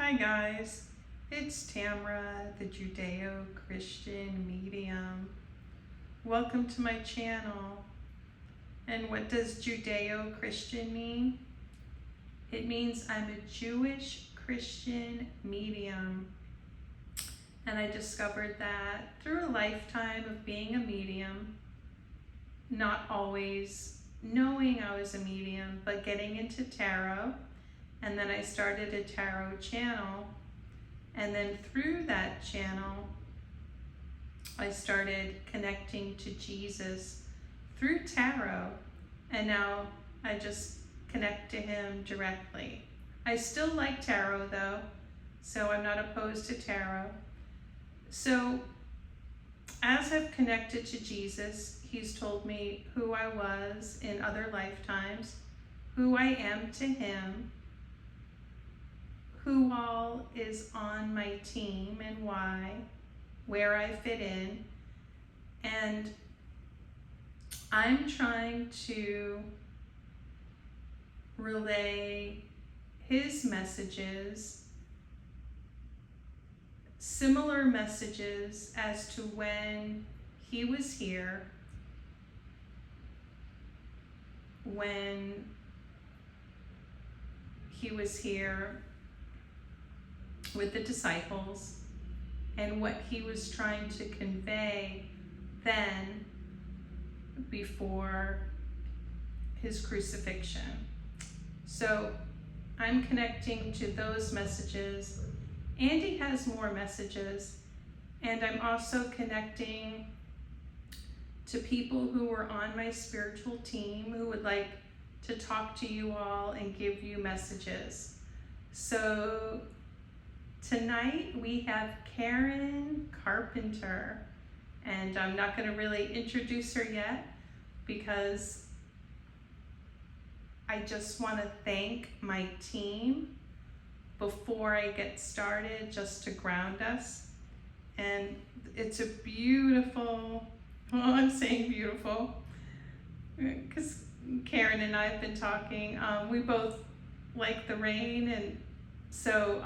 Hi guys, it's Tamra, the Judeo-Christian medium. Welcome to my channel. And what does Judeo-Christian mean? It means I'm a Jewish Christian medium. And I discovered that through a lifetime of being a medium, not always knowing I was a medium, but getting into tarot. And then I started a tarot channel, and then through that channel I started connecting to Jesus through tarot, and now I just connect to him directly. I still like tarot though, so I'm not opposed to tarot. So as I've connected to Jesus, he's told me who I was in other lifetimes, who I am to him, who all is on my team and why, where I fit in, and I'm trying to relay his messages, similar messages as to when he was here, with the disciples, and what he was trying to convey then before his crucifixion. So I'm connecting to those messages. Andy has more messages, and I'm also connecting to people who were on my spiritual team who would like to talk to you all and give you messages. So tonight we have KarenCarpenter, and I'm not going to really introduce her yet because I just want to thank my team before I get started, just to ground us. And it's a beautiful, well, I'm saying beautiful because Karen and I have been talking. We both like the rain, and so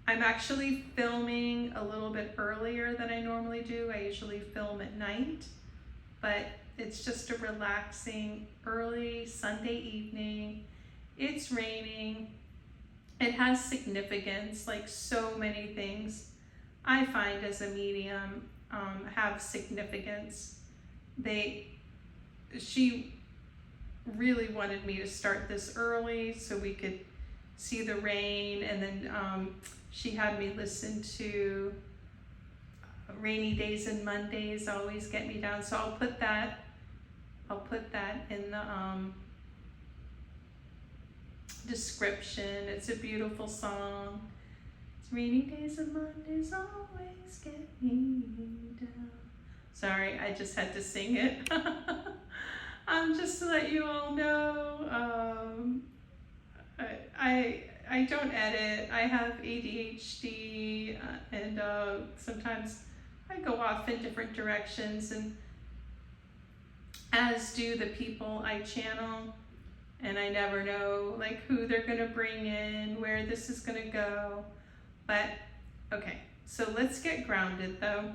I'm actually filming a little bit earlier than I normally do. I usually film at night, but it's just a relaxing early Sunday evening. It's raining. It has significance, like so many things I find as a medium have significance. She really wanted me to start this early so we could see the rain, and then she had me listen to Rainy Days and Mondays Always Get Me Down. So I'll put that in the description. It's a beautiful song. It's rainy days and Mondays always get me down. Sorry, I just had to sing it. Just to let you all know, I don't edit. I have ADHD, and sometimes I go off in different directions, and as do the people I channel, and I never know like who they're gonna bring in, where this is gonna go. But okay, so let's get grounded though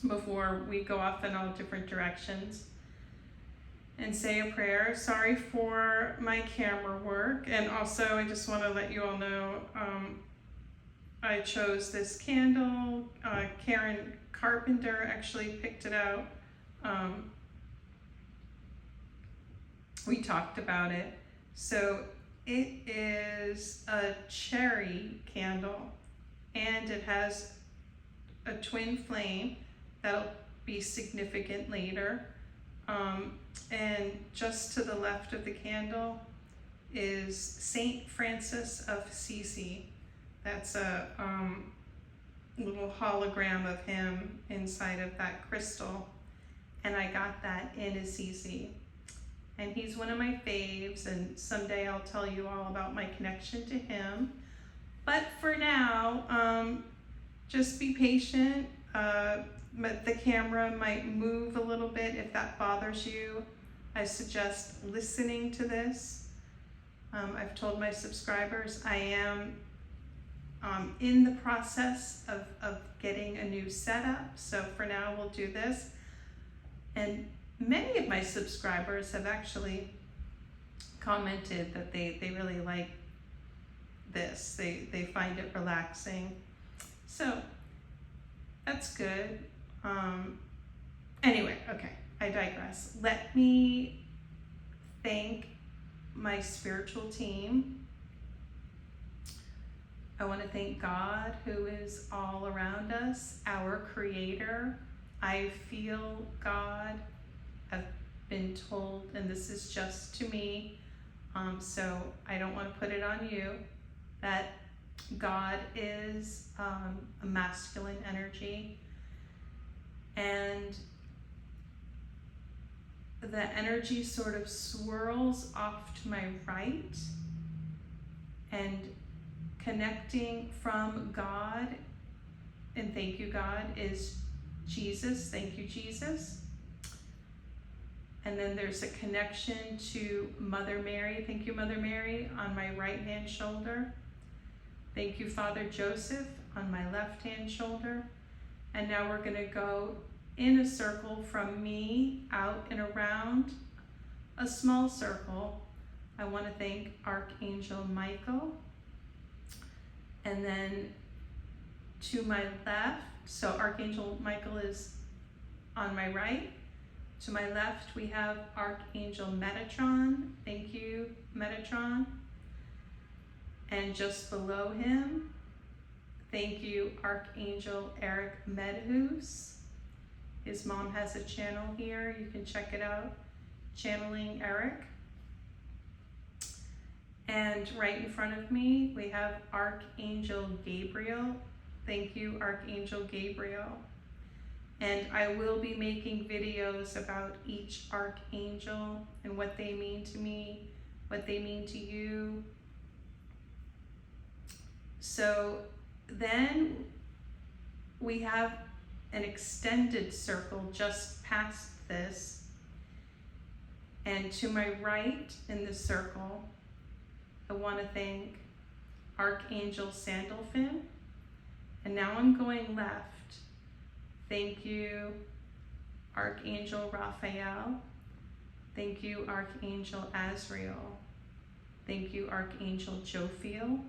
before we go off in all different directions, and say a prayer. Sorry for my camera work, and also I just want to let you all know I chose this candle. KarenCarpenter actually picked it out. We talked about it. So it is a cherry candle, and it has a twin flame that'll be significant later. And just to the left of the candle is Saint Francis of Assisi. That's a little hologram of him inside of that crystal, and I got that in Assisi. And he's one of my faves, and someday I'll tell you all about my connection to him. But for now, just be patient. But the camera might move a little bit. If that bothers you, I suggest listening to this I've told my subscribers I am in the process of getting a new setup. So for now, we'll do this. And many of my subscribers have actually commented that they really like this. They find it relaxing. So that's good. Anyway, okay, I digress. Let me thank my spiritual team. I want to thank God, who is all around us, our creator. I feel God. I've been told, and this is just to me, so I don't want to put it on you, that God is a masculine energy, and the energy sort of swirls off to my right, and connecting from God, and thank you God, is Jesus. Thank you Jesus. And then there's a connection to Mother Mary. Thank you Mother Mary on my right hand shoulder. Thank you Father Joseph on my left hand shoulder. And now we're going to go in a circle from me out and around a small circle. I want to thank Archangel Michael. And then to my left, so Archangel Michael is on my right. To my left, we have Archangel Metatron. Thank you, Metatron. And just below him, thank you, Archangel Eric Medhus. His mom has a channel here. You can check it out, Channeling Eric. And right in front of me, we have Archangel Gabriel. Thank you, Archangel Gabriel. And I will be making videos about each archangel and what they mean to me, what they mean to you. So then we have an extended circle just past this. And to my right in the circle, I want to thank Archangel Sandalphon. And now I'm going left. Thank you, Archangel Raphael. Thank you, Archangel Azrael. Thank you, Archangel Jophiel.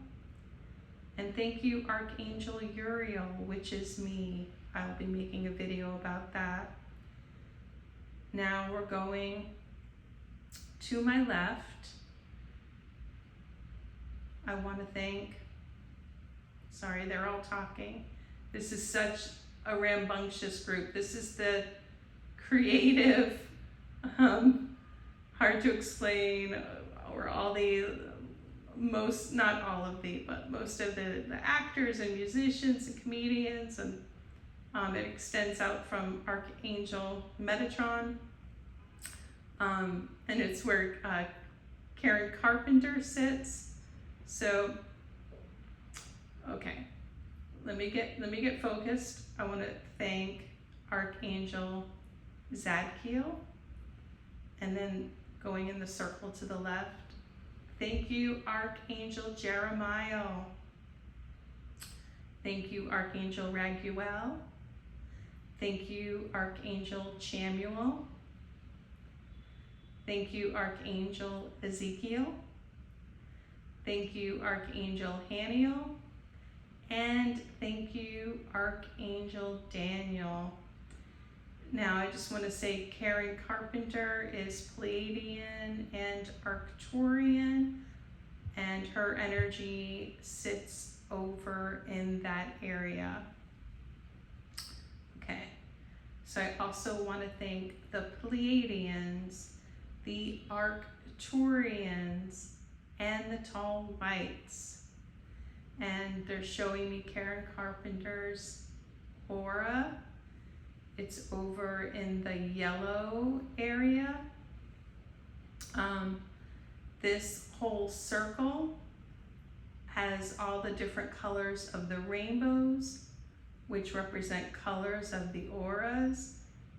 And thank you, Archangel Uriel, which is me. I'll be making a video about that. Now we're going to my left. I want to thank, sorry, they're all talking. This is such a rambunctious group. This is the creative, hard to explain, or all the, not all of the, but most of the actors and musicians and comedians, and it extends out from Archangel Metatron, and it's where KarenCarpenter sits. So, okay, let me get focused. I want to thank Archangel Zadkiel, and then going in the circle to the left, thank you, Archangel Jeremiah. Thank you, Archangel Raguel. Thank you, Archangel Chamuel. Thank you, Archangel Ezekiel. Thank you, Archangel Haniel. And thank you, Archangel Daniel. Now, I just want to say KarenCarpenter is Pleiadian and Arcturian, and her energy sits over in that area. Okay, so I also want to thank the Pleiadians, the Arcturians, and the Tall Whites. And they're showing me KarenCarpenter's aura. It's over in the yellow area. This whole circle has all the different colors of the rainbows, which represent colors of the auras.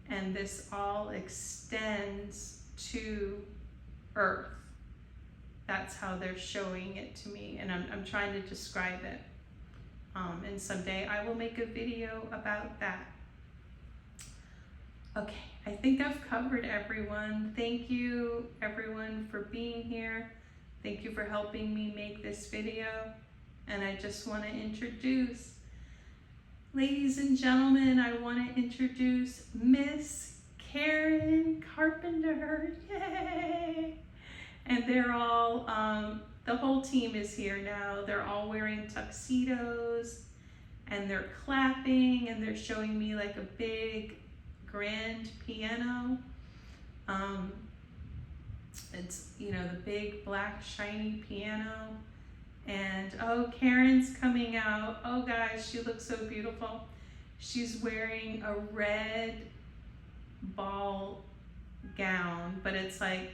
And this all extends to Earth. That's how they're showing it to me, and I'm trying to describe it. And someday I will make a video about that. Okay, I think I've covered everyone. Thank you everyone for being here. Thank you for helping me make this video. And I just want to introduce, ladies and gentlemen, I want to introduce Miss KarenCarpenter. Yay! And they're all, the whole team is here now. They're all wearing tuxedos and they're clapping and they're showing me like a big grand piano. It's, you know, the big black shiny piano. And oh, Karen's coming out. Oh guys, she looks so beautiful. She's wearing a red ball gown, but it's like,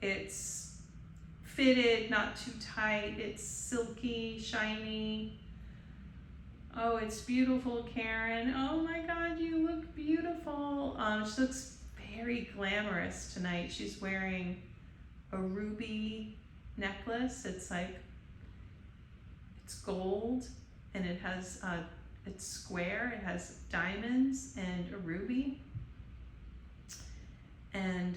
it's fitted, not too tight. It's silky, shiny. Oh, it's beautiful, Karen. Oh my God, you look beautiful. She looks very glamorous tonight. She's wearing a ruby necklace. It's like, it's gold and it has, it's square. It has diamonds and a ruby. And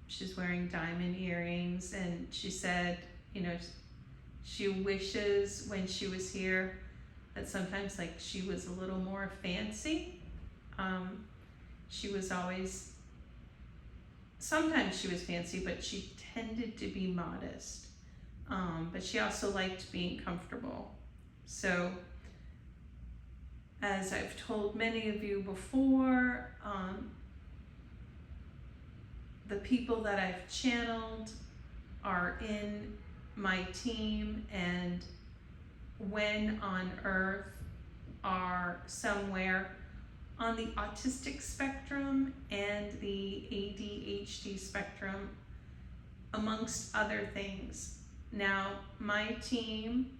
she's wearing diamond earrings, and she said, you know, she wishes when she was here that sometimes like she was a little more fancy. She was always, sometimes she was fancy, but she tended to be modest. But she also liked being comfortable. So as I've told many of you before, the people that I've channeled are in my team, and when on Earth are somewhere on the autistic spectrum and the ADHD spectrum, amongst other things. Now, my team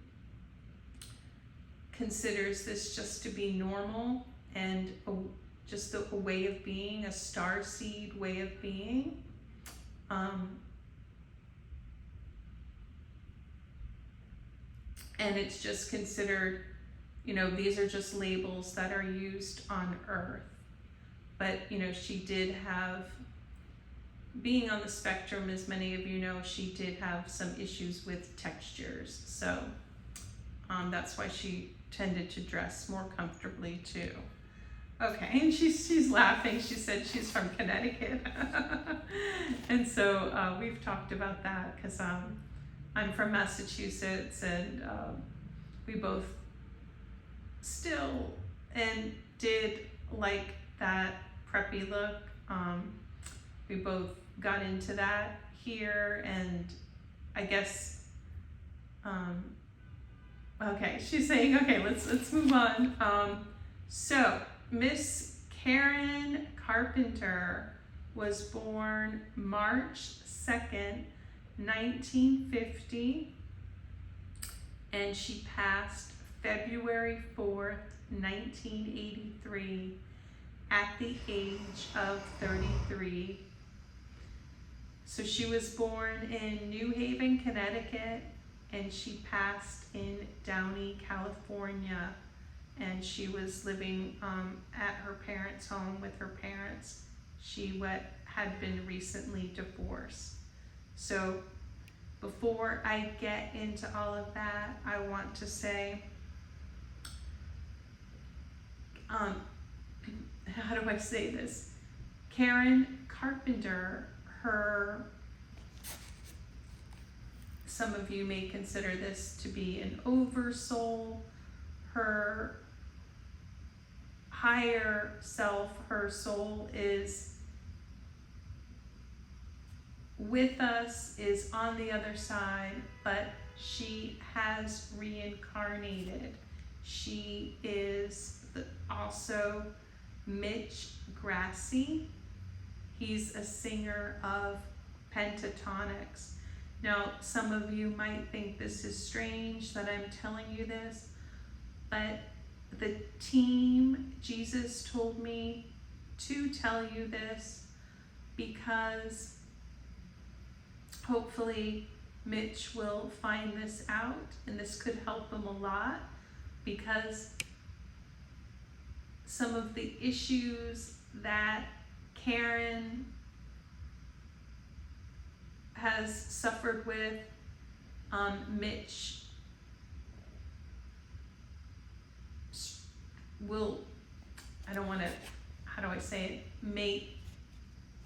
considers this just to be normal and just a way of being, a starseed way of being. And it's just considered, you know, these are just labels that are used on Earth. But, you know, she did have, being on the spectrum, as many of you know, she did have some issues with textures. So that's why she tended to dress more comfortably too. Okay, and she's laughing. She said she's from Connecticut. And so we've talked about that because I'm from Massachusetts, and we both still and did like that preppy look. We both got into that here, and I guess, okay, she's saying, okay, let's move on. So Miss KarenCarpenter was born March 2nd, 1950, and she passed February 4th, 1983, at the age of 33. So she was born in New Haven, Connecticut, and she passed in Downey, California. And she was living at her parents' home with her parents. She had been recently divorced. So before I get into all of that, I want to say, how do I say this? KarenCarpenter, some of you may consider this to be an oversoul. Her higher self, her soul is with us, is on the other side, but she has reincarnated. She is also Mitch Grassi. He's a singer of Pentatonix. Now, some of you might think this is strange that I'm telling you this, but the team, Jesus told me to tell you this because, hopefully Mitch will find this out, and this could help him a lot, because some of the issues that Karen has suffered with, Mitch will, I don't want to, how do I say it,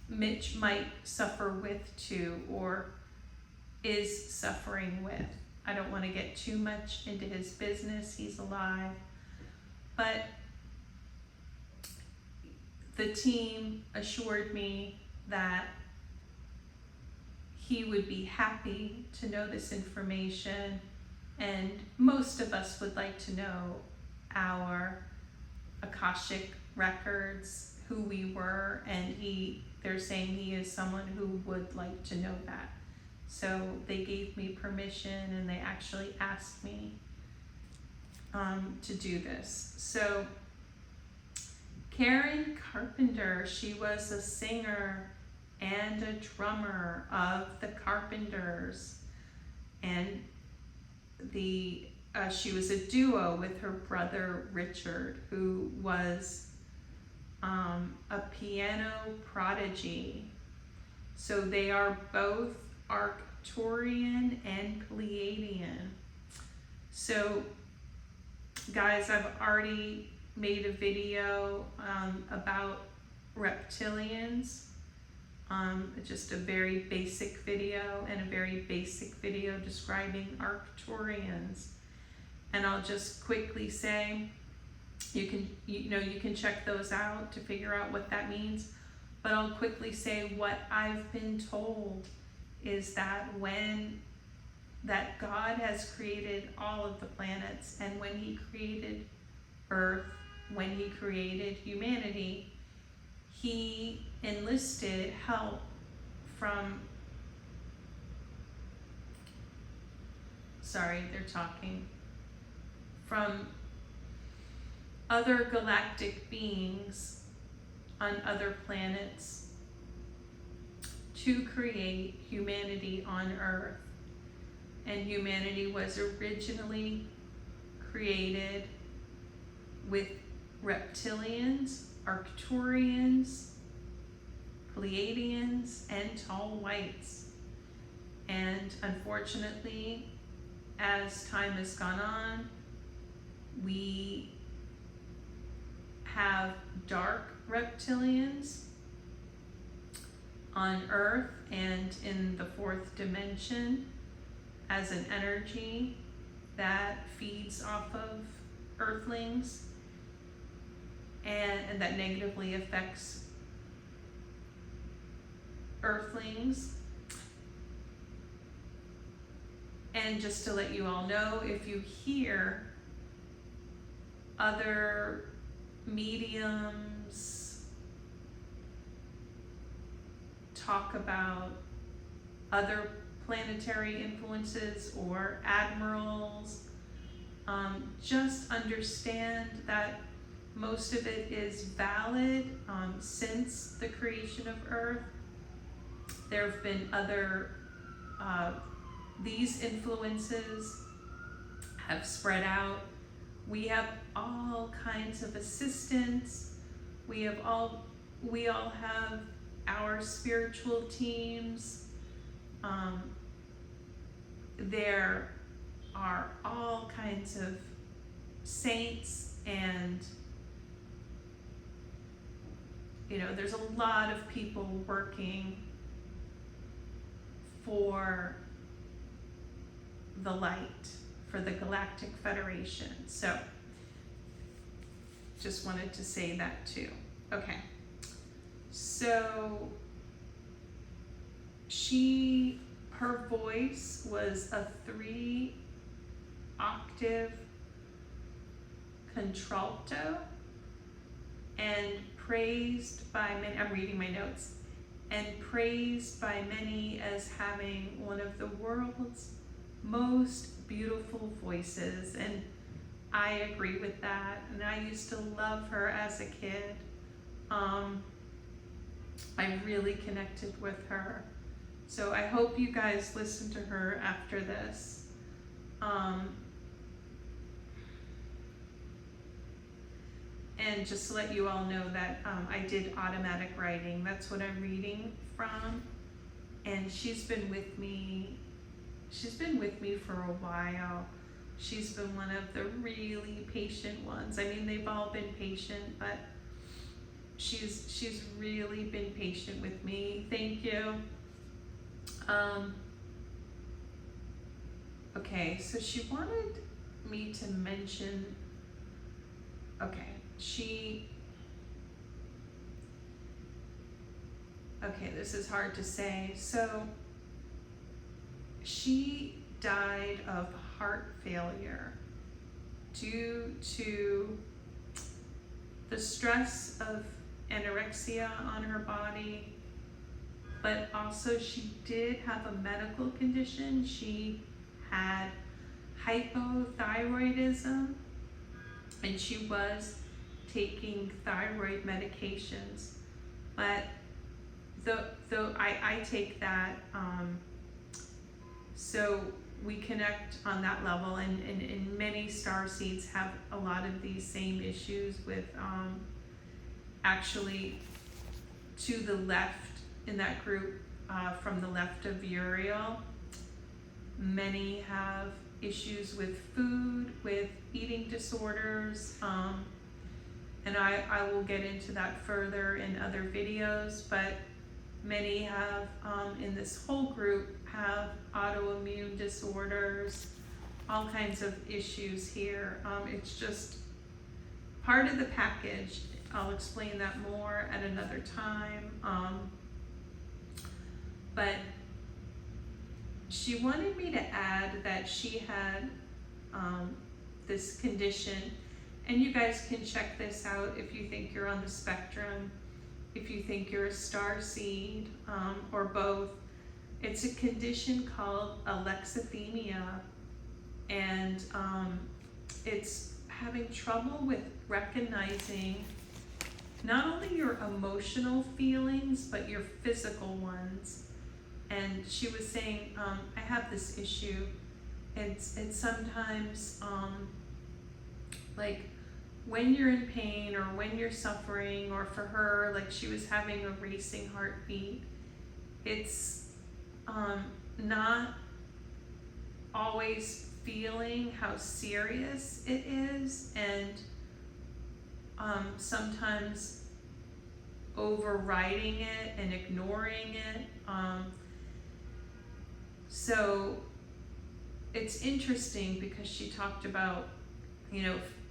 Mitch might suffer with too, or is suffering with. I don't want to get too much into his business, he's alive, but the team assured me that he would be happy to know this information, and most of us would like to know our Akashic records, who we were, and they're saying he is someone who would like to know that. So they gave me permission, and they actually asked me to do this. So KarenCarpenter, she was a singer and a drummer of the Carpenters, and she was a duo with her brother Richard, who was a piano prodigy. So they are both Arcturian and Pleiadian. So guys, I've already made a video about reptilians, just a very basic video, and a very basic video describing Arcturians. And I'll just quickly say, you can check those out to figure out what that means, but I'll quickly say what I've been told is that that God has created all of the planets, and when he created Earth, when he created humanity, he enlisted help from, from other galactic beings on other planets to create humanity on Earth. And humanity was originally created with reptilians, Arcturians, Pleiadians, and tall whites. And unfortunately, as time has gone on, we have dark reptilians on Earth and in the fourth dimension as an energy that feeds off of Earthlings, and that negatively affects Earthlings. And just to let you all know, if you hear other mediums talk about other planetary influences or admirals, just understand that most of it is valid. Since the creation of Earth, there have been other, these influences have spread out. We have all kinds of assistants. We all have our spiritual teams. There are all kinds of saints, and there's a lot of people working for the light, for the Galactic Federation. So just wanted to say that too. Okay, so her voice was a 3-octave contralto, and praised by many, I'm reading my notes, and praised by many as having one of the world's most beautiful voices. And I agree with that, and I used to love her as a kid. I really connected with her, So I hope you guys listen to her after this. And just to let you all know that I did automatic writing. That's what I'm reading from. And she's been with me for a while. She's been one of the really patient ones. I mean, they've all been patient, but she's really been patient with me. Thank you. Okay, so she wanted me to mention, okay, this is hard to say. So she died of heart failure due to the stress of anorexia on her body, but also she did have a medical condition. She had hypothyroidism, and she was taking thyroid medications, but though I take that, so we connect on that level, and many starseeds have a lot of these same issues with, actually to the left in that group, from the left of Uriel, many have issues with food, with eating disorders, and I will get into that further in other videos, but many have, in this whole group, have autoimmune disorders, all kinds of issues here. It's just part of the package. I'll explain that more at another time. But she wanted me to add that she had this condition, and you guys can check this out if you think you're on the spectrum, if you think you're a starseed, or both. It's a condition called alexithymia, and it's having trouble with recognizing not only your emotional feelings, but your physical ones. And she was saying, I have this issue. It's sometimes, like when you're in pain or when you're suffering, or for her, like she was having a racing heartbeat, it's not always feeling how serious it is, and sometimes overriding it and ignoring it. So it's interesting because she talked about,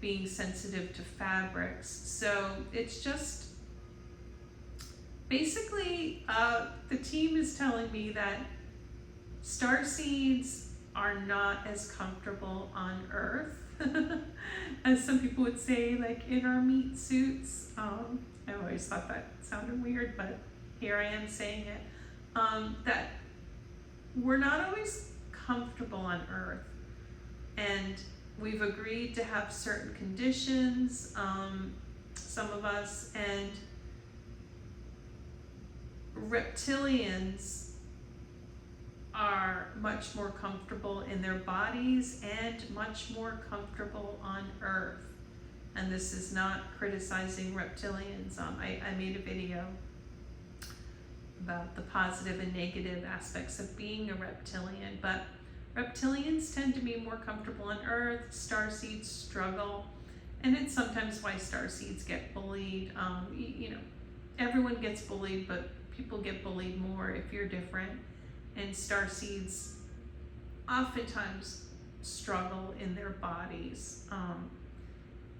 being sensitive to fabrics. So it's just basically, the team is telling me that starseeds are not as comfortable on Earth as some people would say, like in our meat suits. I always thought that sounded weird, but here I am saying it. That we're not always comfortable on Earth, and we've agreed to have certain conditions, some of us, and reptilians are much more comfortable in their bodies and much more comfortable on Earth. And this is not criticizing reptilians. I made a video about the positive and negative aspects of being a reptilian, but reptilians tend to be more comfortable on Earth. Starseeds struggle, and it's sometimes why starseeds get bullied. Everyone gets bullied, but people get bullied more if you're different. And starseeds oftentimes struggle in their bodies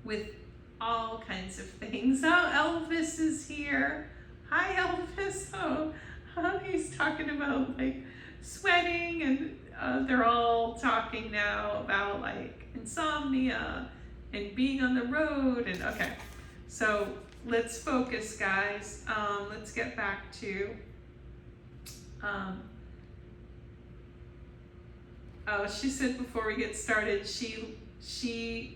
with all kinds of things. Oh, Elvis is here. Hi, Elvis. He's talking about like sweating, and they're all talking now about like insomnia and being on the road. And okay, so let's focus, guys. Let's get back to she said before we get started,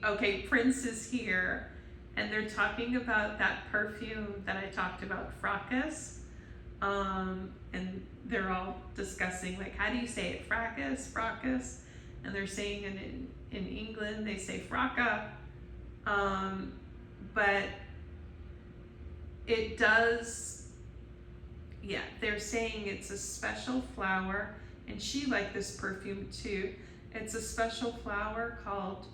okay, Prince is here, and they're talking about that perfume that I talked about, Fracas. And they're all discussing, like, how do you say it? Fracas. And they're saying in England, they say fracca. But it does, yeah, they're saying it's a special flower. And she liked this perfume too. It's a special flower called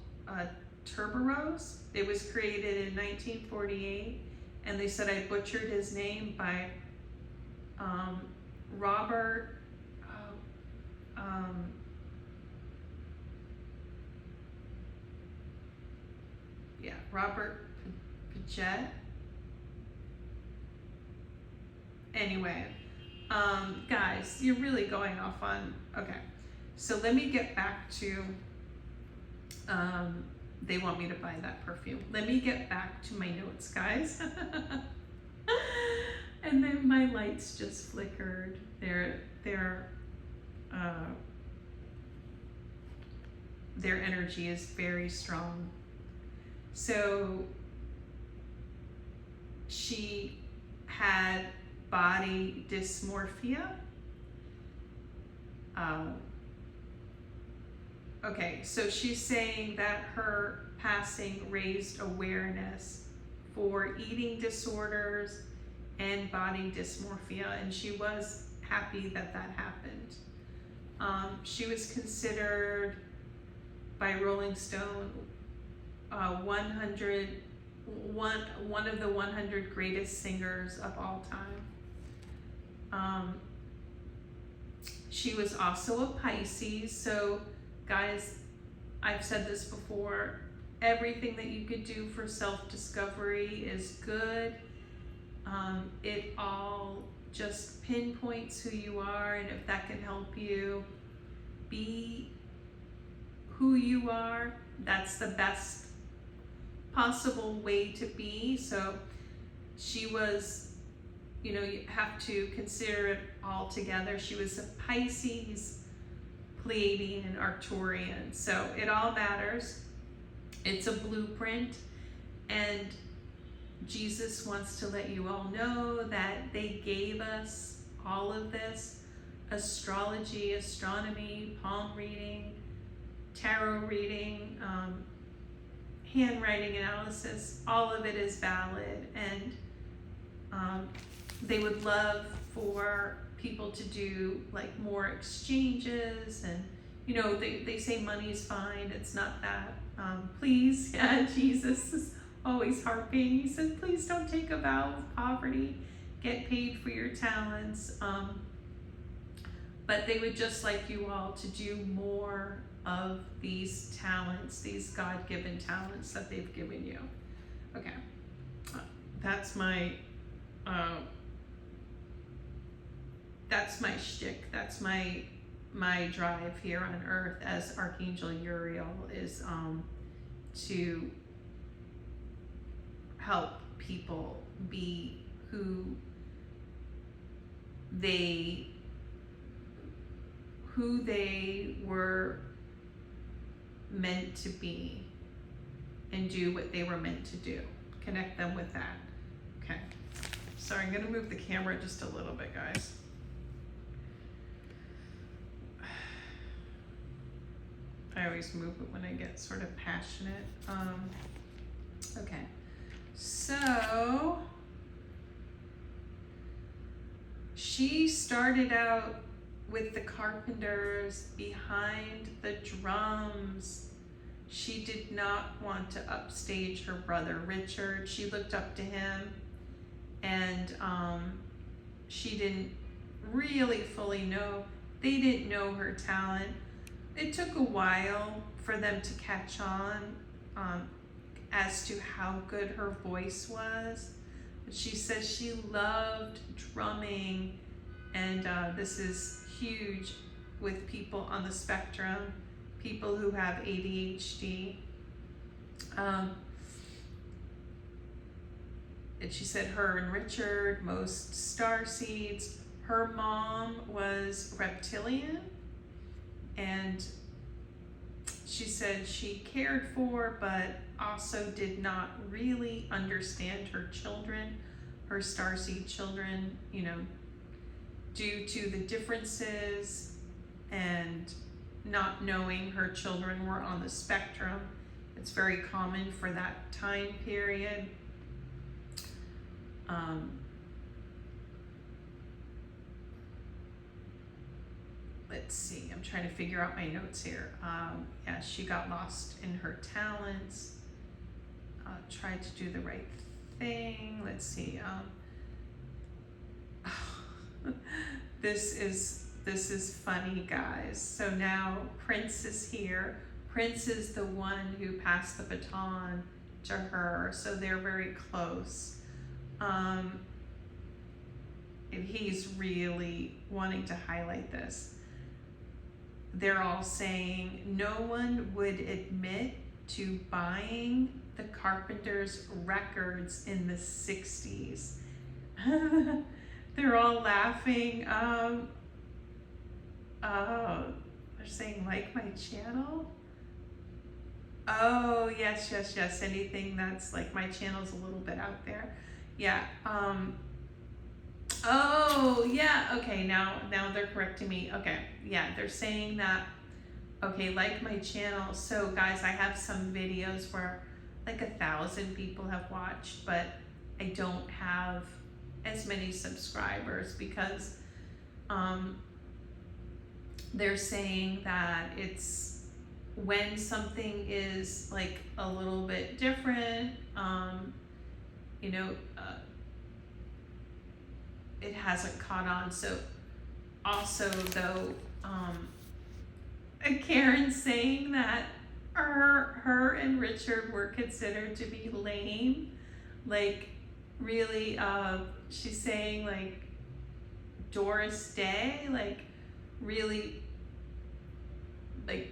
tuberose. It was created in 1948. And they said I butchered his name by Robert, Robert Paget. Anyway, guys, you're really going off on, okay. So let me get back to, they want me to buy that perfume. Let me get back to my notes, guys. And then my lights just flickered. Their energy is very strong. So she had body dysmorphia. Okay, so she's saying that her passing raised awareness for eating disorders and body dysmorphia, and she was happy that that happened. She was considered by Rolling Stone one of the 100 greatest singers of all time. She was also a Pisces, so guys, I've said this before, everything that you could do for self-discovery is good. It all just pinpoints who you are, and if that can help you be who you are, that's the best possible way to be. So she was, you have to consider it all together. She was a Pisces, Pleiadian, and Arcturian. So it all matters. It's a blueprint, and Jesus wants to let you all know that they gave us all of this: astrology, astronomy, palm reading, tarot reading, handwriting analysis. All of it is valid, and they would love for people to do like more exchanges, and they say money's fine, it's not that. Please, yeah, Jesus is always harping. He said, please don't take a vow of poverty, get paid for your talents. But they would just like you all to do more of these talents, these God-given talents that they've given you. Okay, that's my shtick. That's my drive here on earth as Archangel Uriel is to help people be who they were meant to be, and do what they were meant to do. Connect them with that. Okay. Sorry, I'm gonna move the camera just a little bit, guys. I always move it when I get sort of passionate. Okay. So she started out with the Carpenters behind the drums. She did not want to upstage her brother Richard. She looked up to him, and she didn't really fully know. They didn't know her talent. It took a while for them to catch on as to how good her voice was. But she says she loved drumming, and this is huge with people on the spectrum, people who have ADHD. And she said her and Richard, most starseeds. Her mom was reptilian, and she said she cared for, but also did not really understand her children, her starseed children, due to the differences and not knowing her children were on the spectrum. It's very common for that time period. Let's see, I'm trying to figure out my notes here. Yeah, she got lost in her talents, tried to do the right thing. Let's see. This is funny, guys. So now Prince is here. Prince is the one who passed the baton to her, so they're very close. And he's really wanting to highlight this. They're all saying no one would admit to buying the Carpenter's records in the 60s. They're all laughing. They're saying, like my channel? Oh, yes. Anything that's like my channel's a little bit out there. Yeah. Oh, yeah. Okay, now they're correcting me. Okay, yeah, they're saying that, okay, like my channel. So guys, I have some videos where like 1,000 people have watched, but I don't have as many subscribers because they're saying that it's when something is like a little bit different, you know, it hasn't caught on. So also though, Karen's saying that her and Richard were considered to be lame. Like really, she's saying like Doris Day, like really, like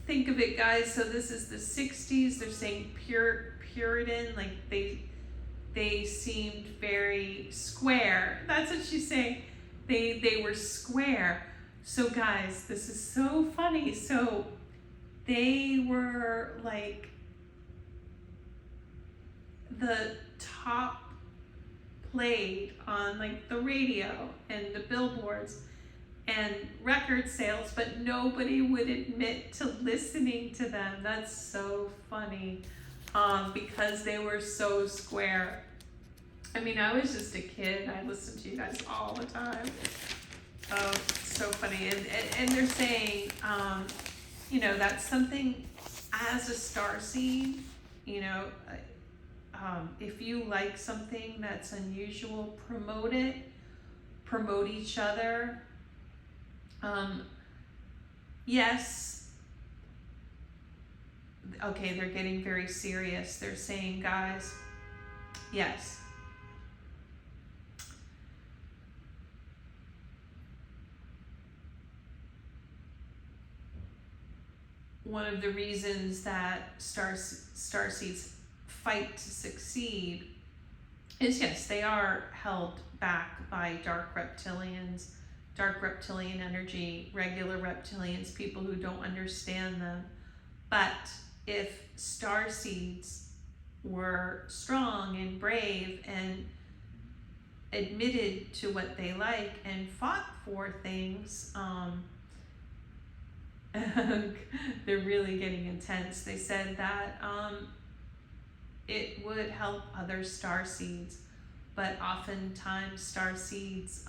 think of it, guys. So this is the 60s. They're saying Puritan, like they seemed very square. That's what she's saying. They were square. So guys, this is so funny. So they were like the top played on like the radio and the billboards and record sales, but nobody would admit to listening to them. That's so funny. Because they were so square. I mean, I was just a kid. I listened to you guys all the time. Oh, so funny. And they're saying, you know, that's something as a starseed, you know, if you like something that's unusual, promote it, promote each other. Yes. Okay, they're getting very serious. They're saying, guys, yes. One of the reasons that starseeds fight to succeed is, yes, they are held back by dark reptilians, dark reptilian energy, regular reptilians, people who don't understand them. But if starseeds were strong and brave and admitted to what they like and fought for things, they're really getting intense. They said that it would help other starseeds, but oftentimes starseeds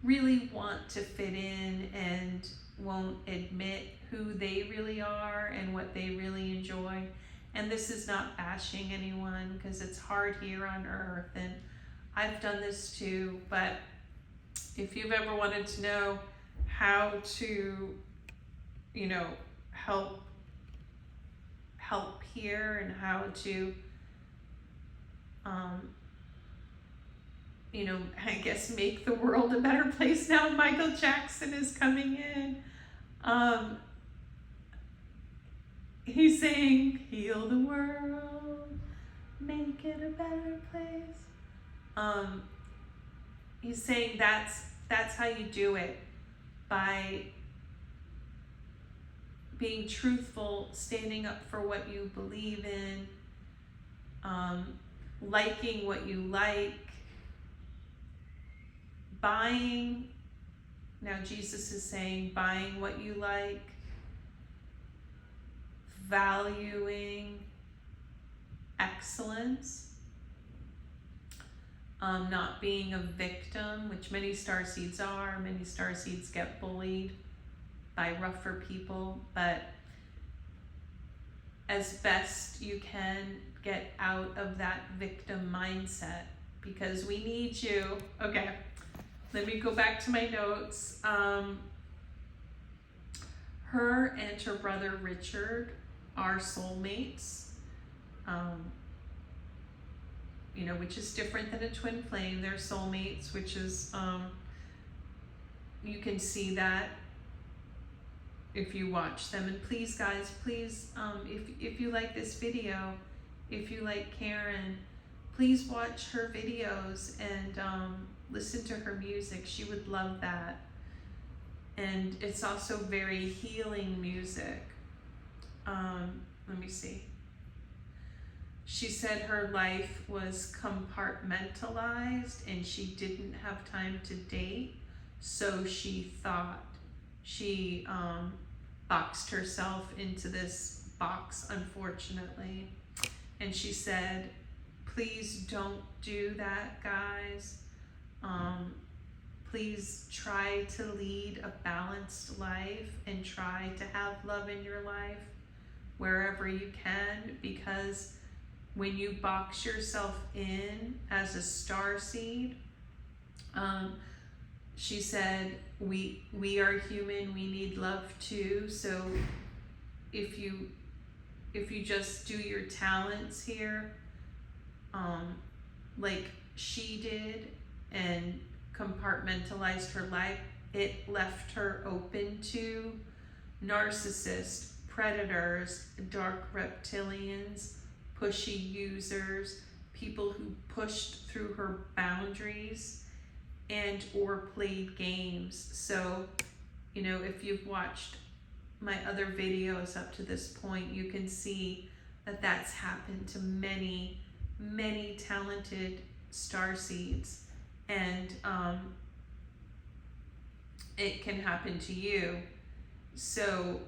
really want to fit in and won't admit who they really are and what they really enjoy. And this is not bashing anyone, because it's hard here on Earth, and I've done this too. But if you've ever wanted to know how to, you know, help here and how to, you know, I guess make the world a better place now. Michael Jackson is coming in. He's saying, heal the world, make it a better place. He's saying that's how you do it, by being truthful, standing up for what you believe in, liking what you like, buying, now Jesus is saying buying what you like, valuing excellence, not being a victim, which many starseeds are. Many starseeds get bullied by rougher people, but as best you can, get out of that victim mindset, because we need you. Okay, let me go back to my notes. Her and her brother Richard are soulmates. You know, which is different than a twin flame. They're soulmates, which is, you can see that if you watch them. And please, guys, please, if you like this video, if you like Karen, please watch her videos and listen to her music. She would love that. And it's also very healing music. Let me see. She said her life was compartmentalized and she didn't have time to date, so she thought she boxed herself into this box, unfortunately. And she said, please don't do that, guys. Please try to lead a balanced life and try to have love in your life wherever you can, because when you box yourself in as a starseed, she said, we are human, we need love too. So if you just do your talents here, like she did, and compartmentalized her life, it left her open to narcissists, predators, dark reptilians, pushy users, people who pushed through her boundaries and or played games. So, you know, if you've watched my other videos up to this point, you can see that that's happened to many, many talented starseeds. And it can happen to you. So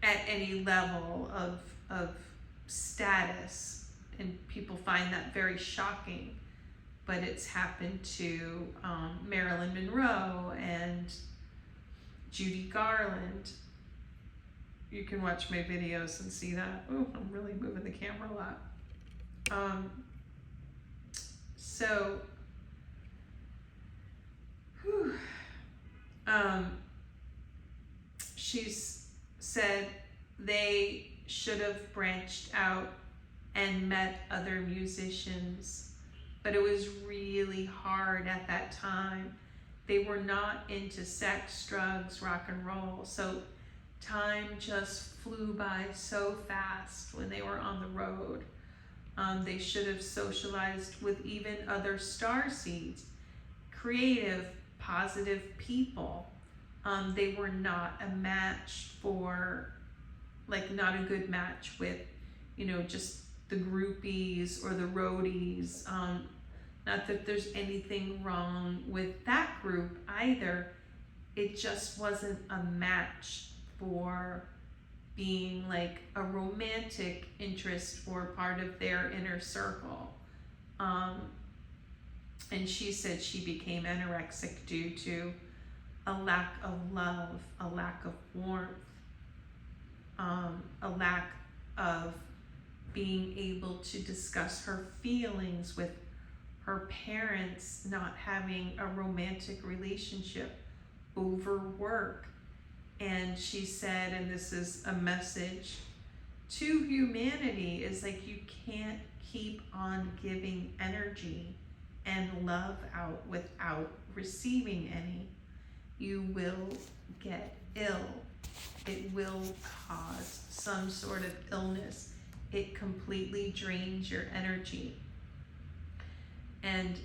at any level of status, and people find that very shocking, but it's happened to Marilyn Monroe and Judy Garland. You can watch my videos and see that. Oh, I'm really moving the camera a lot. So, she's said they should have branched out and met other musicians, but it was really hard at that time. They were not into sex, drugs, rock and roll, so time just flew by so fast when they were on the road. They should have socialized with even other starseeds, creative, positive people. They were not a match for, like, not a good match with, you know, just the groupies or the roadies. Not that there's anything wrong with that group either. It just wasn't a match for being like a romantic interest or part of their inner circle. And she said she became anorexic due to a lack of love, a lack of warmth, a lack of being able to discuss her feelings with her parents, not having a romantic relationship over work. And she said, and this is a message to humanity, is like, you can't keep on giving energy and love out without receiving any. You will get ill. It will cause some sort of illness. It completely drains your energy. And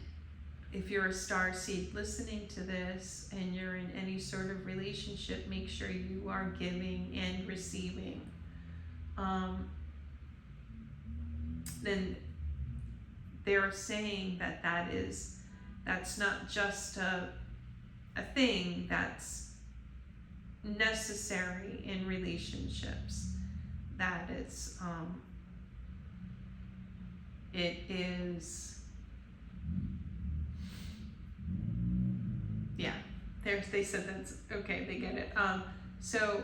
if you're a starseed listening to this and you're in any sort of relationship, make sure you are giving and receiving. Then they're saying that that is That's not just a thing that's necessary in relationships. That is, it is, yeah, they said that's, okay, they get it. So,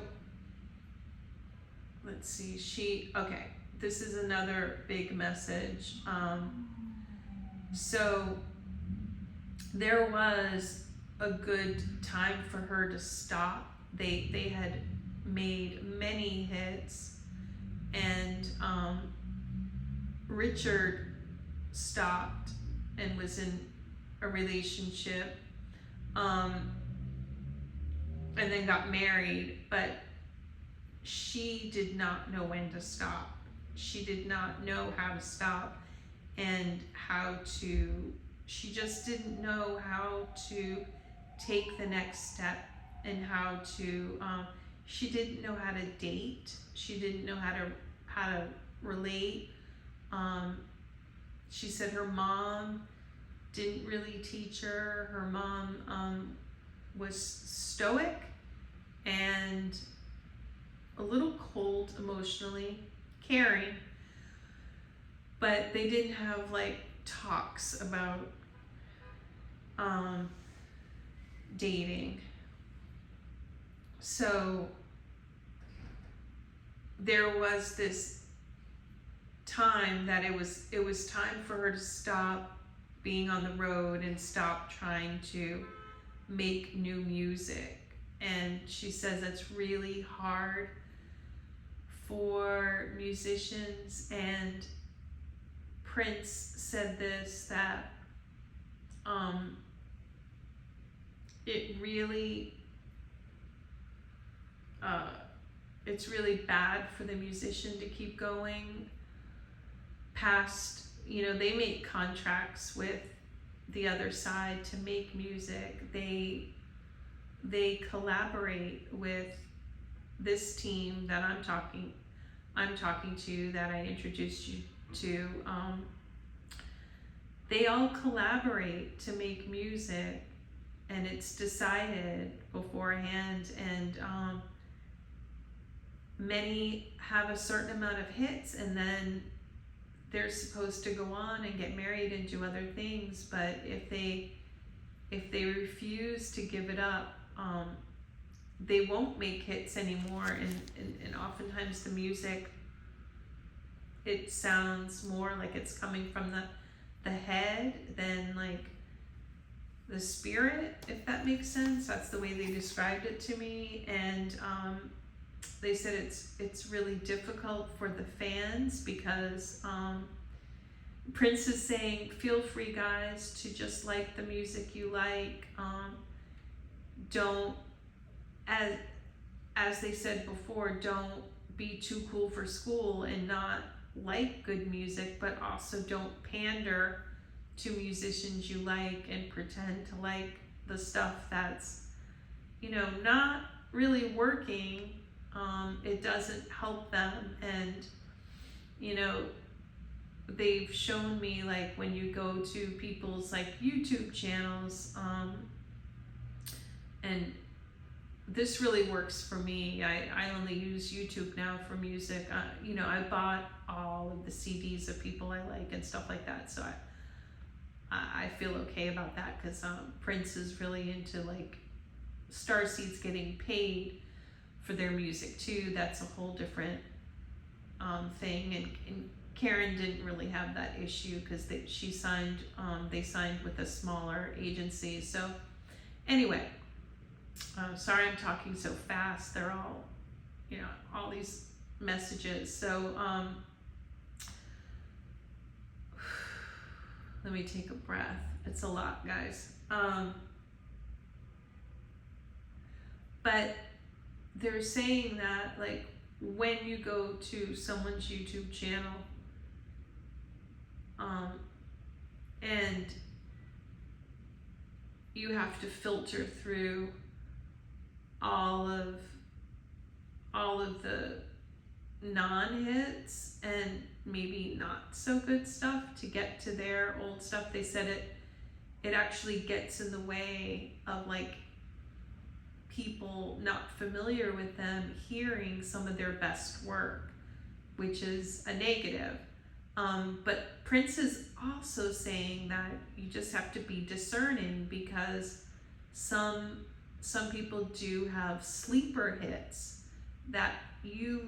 let's see, okay, this is another big message. So, there was a good time for her to stop. They had made many hits, and Richard stopped and was in a relationship, and then got married, but she did not know when to stop. She did not know how to stop, and she just didn't know how to take the next step, and how to, she didn't know how to date. She didn't know how to relate. She said her mom didn't really teach her. Her mom was stoic and a little cold emotionally, caring, but they didn't have like talks about dating. So there was this time that it was time for her to stop being on the road and stop trying to make new music. And she says it's really hard for musicians, and Prince said this, that it really it's really bad for the musician to keep going past, they make contracts with the other side to make music. They collaborate with this team that I'm talking to, that I introduced you to. They all collaborate to make music, and it's decided beforehand, and many have a certain amount of hits, and then they're supposed to go on and get married and do other things. But if they refuse to give it up, they won't make hits anymore, and oftentimes the music, it sounds more like it's coming from the head than like the spirit, if that makes sense. That's the way they described it to me. And they said it's really difficult for the fans, because Prince is saying, feel free guys to just like the music you like. Don't, as they said before, don't be too cool for school and not like good music, but also don't pander to musicians you like and pretend to like the stuff that's, not really working. It doesn't help them. And, they've shown me, like, when you go to people's like YouTube channels, and this really works for me. I only use YouTube now for music. I bought all of the CDs of people I like and stuff like that, so I feel okay about that, because Prince is really into like Starseeds getting paid for their music too. That's a whole different thing, and Karen didn't really have that issue, because they signed with a smaller agency. So anyway, sorry I'm talking so fast. They're all, all these messages. So let me take a breath. It's a lot, guys. But they're saying that, like, when you go to someone's YouTube channel, and you have to filter through all of the non-hits and maybe not so good stuff to get to their old stuff. They said it actually gets in the way of like people not familiar with them hearing some of their best work, which is a negative. But Prince is also saying that you just have to be discerning, because some people do have sleeper hits that you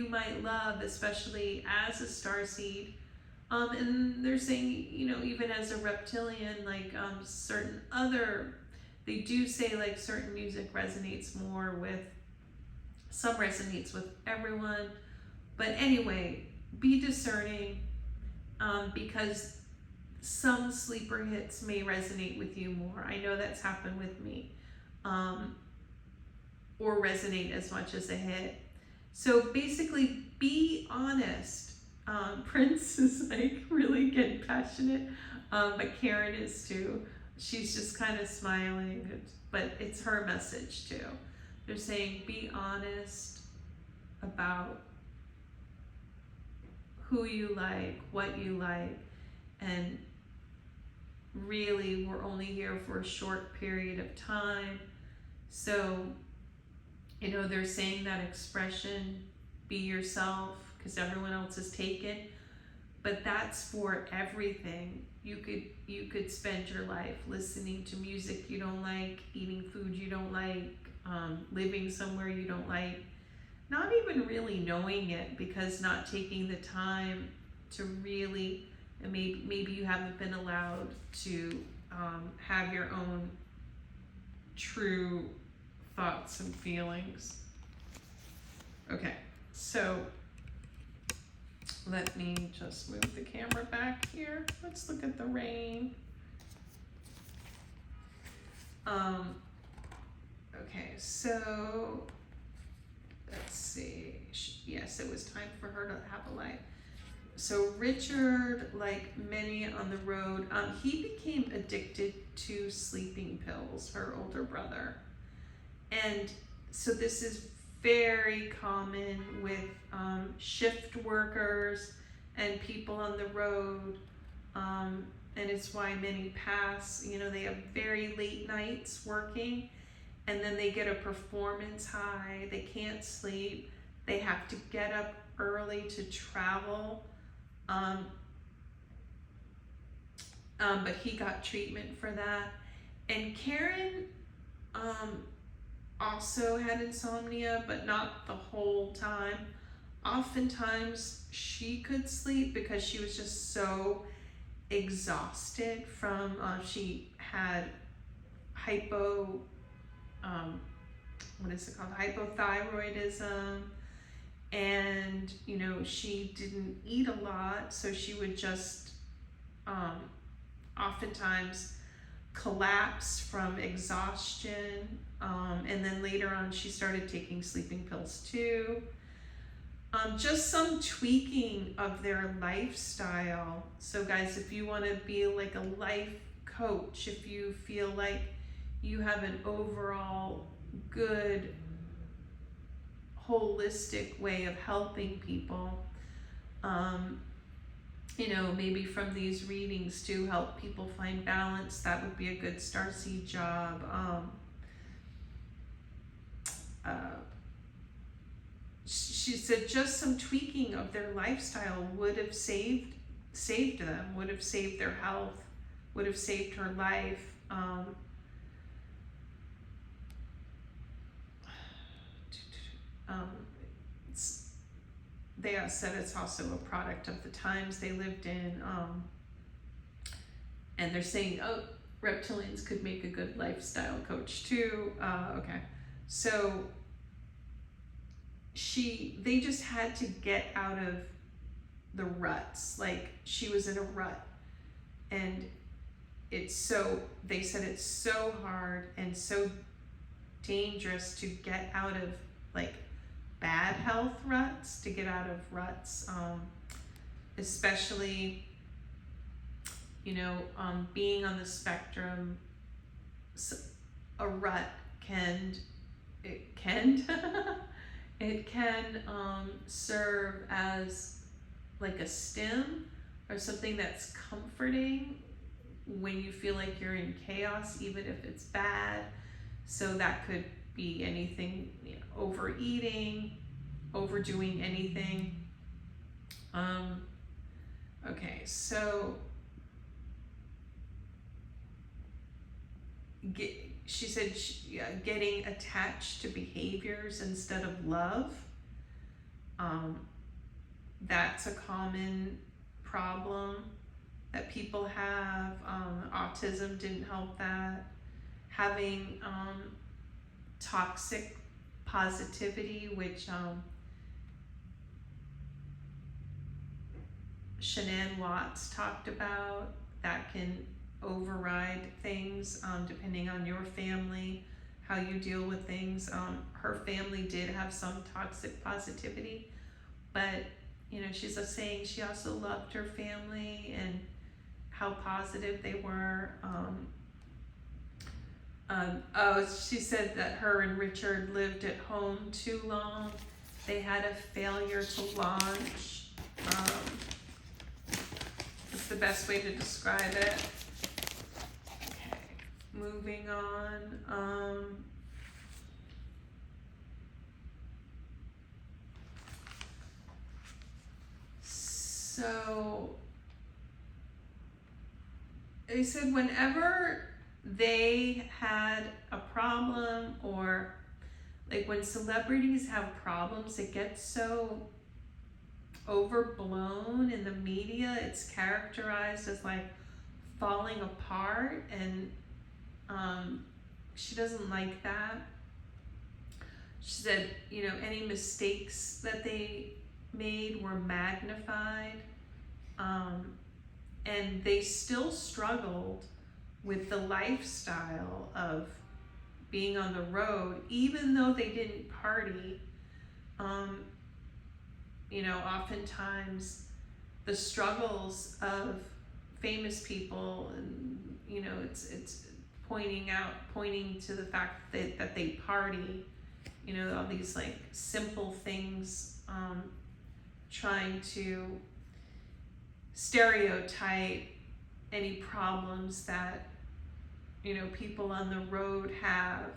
might love, especially as a starseed. And they're saying, you know, even as a reptilian, like certain other, they do say like certain music resonates more with, some resonates with everyone. But anyway, be discerning, because some sleeper hits may resonate with you more. I know that's happened with me, or resonate as much as a hit. So basically, be honest. Prince is like really getting passionate, but Karen is too. She's just kind of smiling, but it's her message too. They're saying be honest about who you like, what you like, and really we're only here for a short period of time. So, you know, they're saying that expression, be yourself, because everyone else is taken, but that's for everything. You could spend your life listening to music you don't like, eating food you don't like, living somewhere you don't like, not even really knowing it, because not taking the time to really, and maybe you haven't been allowed to have your own true thoughts and feelings. Okay, so let me just move the camera back here. Let's look at the rain. Okay, so let's see. Yes, it was time for her to have a life. So Richard, like many on the road, he became addicted to sleeping pills, her older brother. And so this is very common with shift workers and people on the road. And it's why many pass, you know, they have very late nights working, and then they get a performance high. They can't sleep. They have to get up early to travel. But he got treatment for that. And Karen also had insomnia, but not the whole time. Oftentimes she could sleep because she was just so exhausted from, she had hypothyroidism, and you know, she didn't eat a lot, so she would just oftentimes collapse from exhaustion, and then later on she started taking sleeping pills too. Just some tweaking of their lifestyle. So guys, if you want to be like a life coach, if you feel like you have an overall good holistic way of helping people, you know, maybe from these readings to help people find balance, that would be a good starseed job. She said just some tweaking of their lifestyle would have saved them, would have saved their health, would have saved her life. They said it's also a product of the times they lived in, and they're saying, oh, reptilians could make a good lifestyle coach too. Okay, so they just had to get out of the ruts. Like, she was in a rut, and they said it's so hard and so dangerous to get out of like bad health ruts, to get out of ruts, especially, you know, being on the spectrum. A rut can serve as like a stim or something that's comforting when you feel like you're in chaos, even if it's bad. So that could be anything, overeating, overdoing anything. Okay, so she said getting attached to behaviors instead of love. That's a common problem that people have. Autism didn't help that. Having toxic positivity, which Shanann Watts talked about, that can override things depending on your family, how you deal with things. Her family did have some toxic positivity, but she's saying she also loved her family and how positive they were. She said that her and Richard lived at home too long. They had a failure to launch. It's the best way to describe it. Okay, moving on. So they said whenever they had a problem, or like when celebrities have problems, it gets so overblown in the media. It's characterized as like falling apart, and she doesn't like that. She said, any mistakes that they made were magnified, and they still struggled with the lifestyle of being on the road, even though they didn't party. Oftentimes the struggles of famous people, and it's pointing to the fact that they party, all these like simple things, trying to stereotype any problems that people on the road have.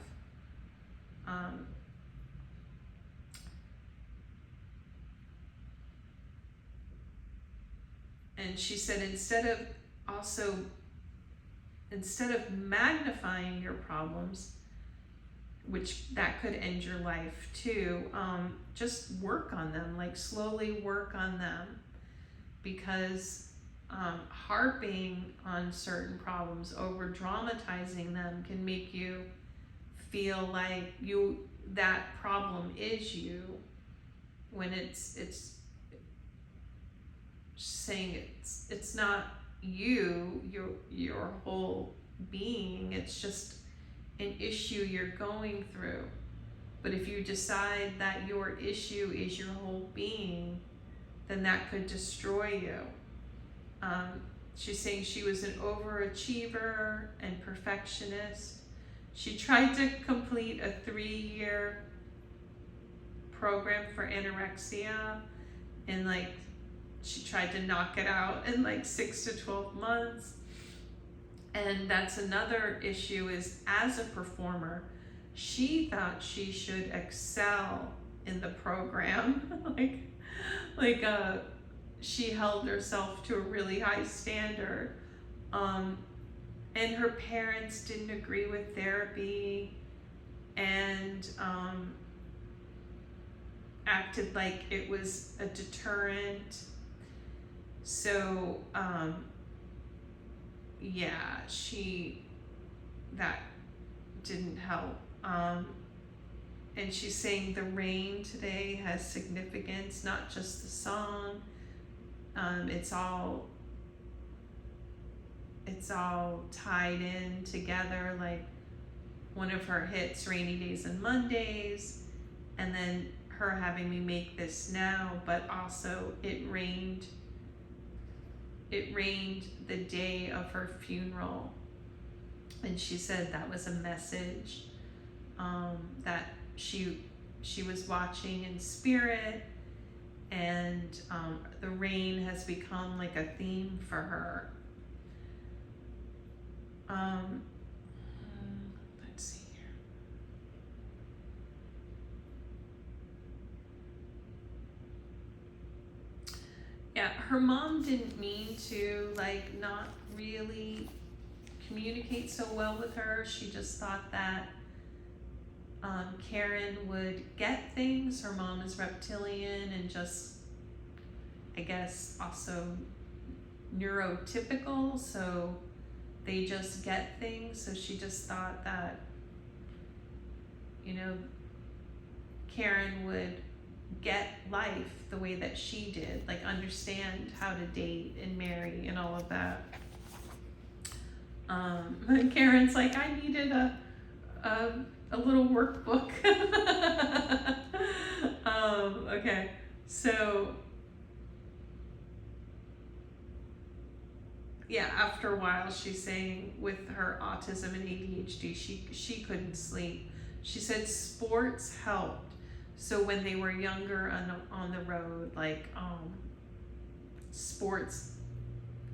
And she said instead of magnifying your problems, which that could end your life too, just work on them, like slowly work on them, because harping on certain problems, over dramatizing them, can make you feel like that problem is you, when it's saying it's not you, your whole being. It's just an issue you're going through. But if you decide that your issue is your whole being, then that could destroy you. She's saying she was an overachiever and perfectionist. She tried to complete a 3-year program for anorexia, and she tried to knock it out in 6 to 12 months. And that's another issue, is as a performer, she thought she should excel in the program. She held herself to a really high standard. And her parents didn't agree with therapy, and acted like it was a deterrent. So, that didn't help. And she's saying the rain today has significance, not just the song. It's all tied in together, like one of her hits, Rainy Days and Mondays, and then her having me make this now, but also it rained the day of her funeral. And she said that was a message, that she was watching in spirit, and the rain has become like a theme for her. Um, let's see here. Yeah, her mom didn't mean to, like, not really communicate so well with her. She just thought that Karen would get things. Her mom is reptilian and just, I guess, also neurotypical, so they just get things. So she just thought that, you know, Karen would get life the way that she did, like understand how to date and marry and all of that. Karen's like, I needed a little workbook. Okay, so yeah, after a while, she's saying with her autism and ADHD, she couldn't sleep. She said sports helped. So when they were younger on the road, like sports,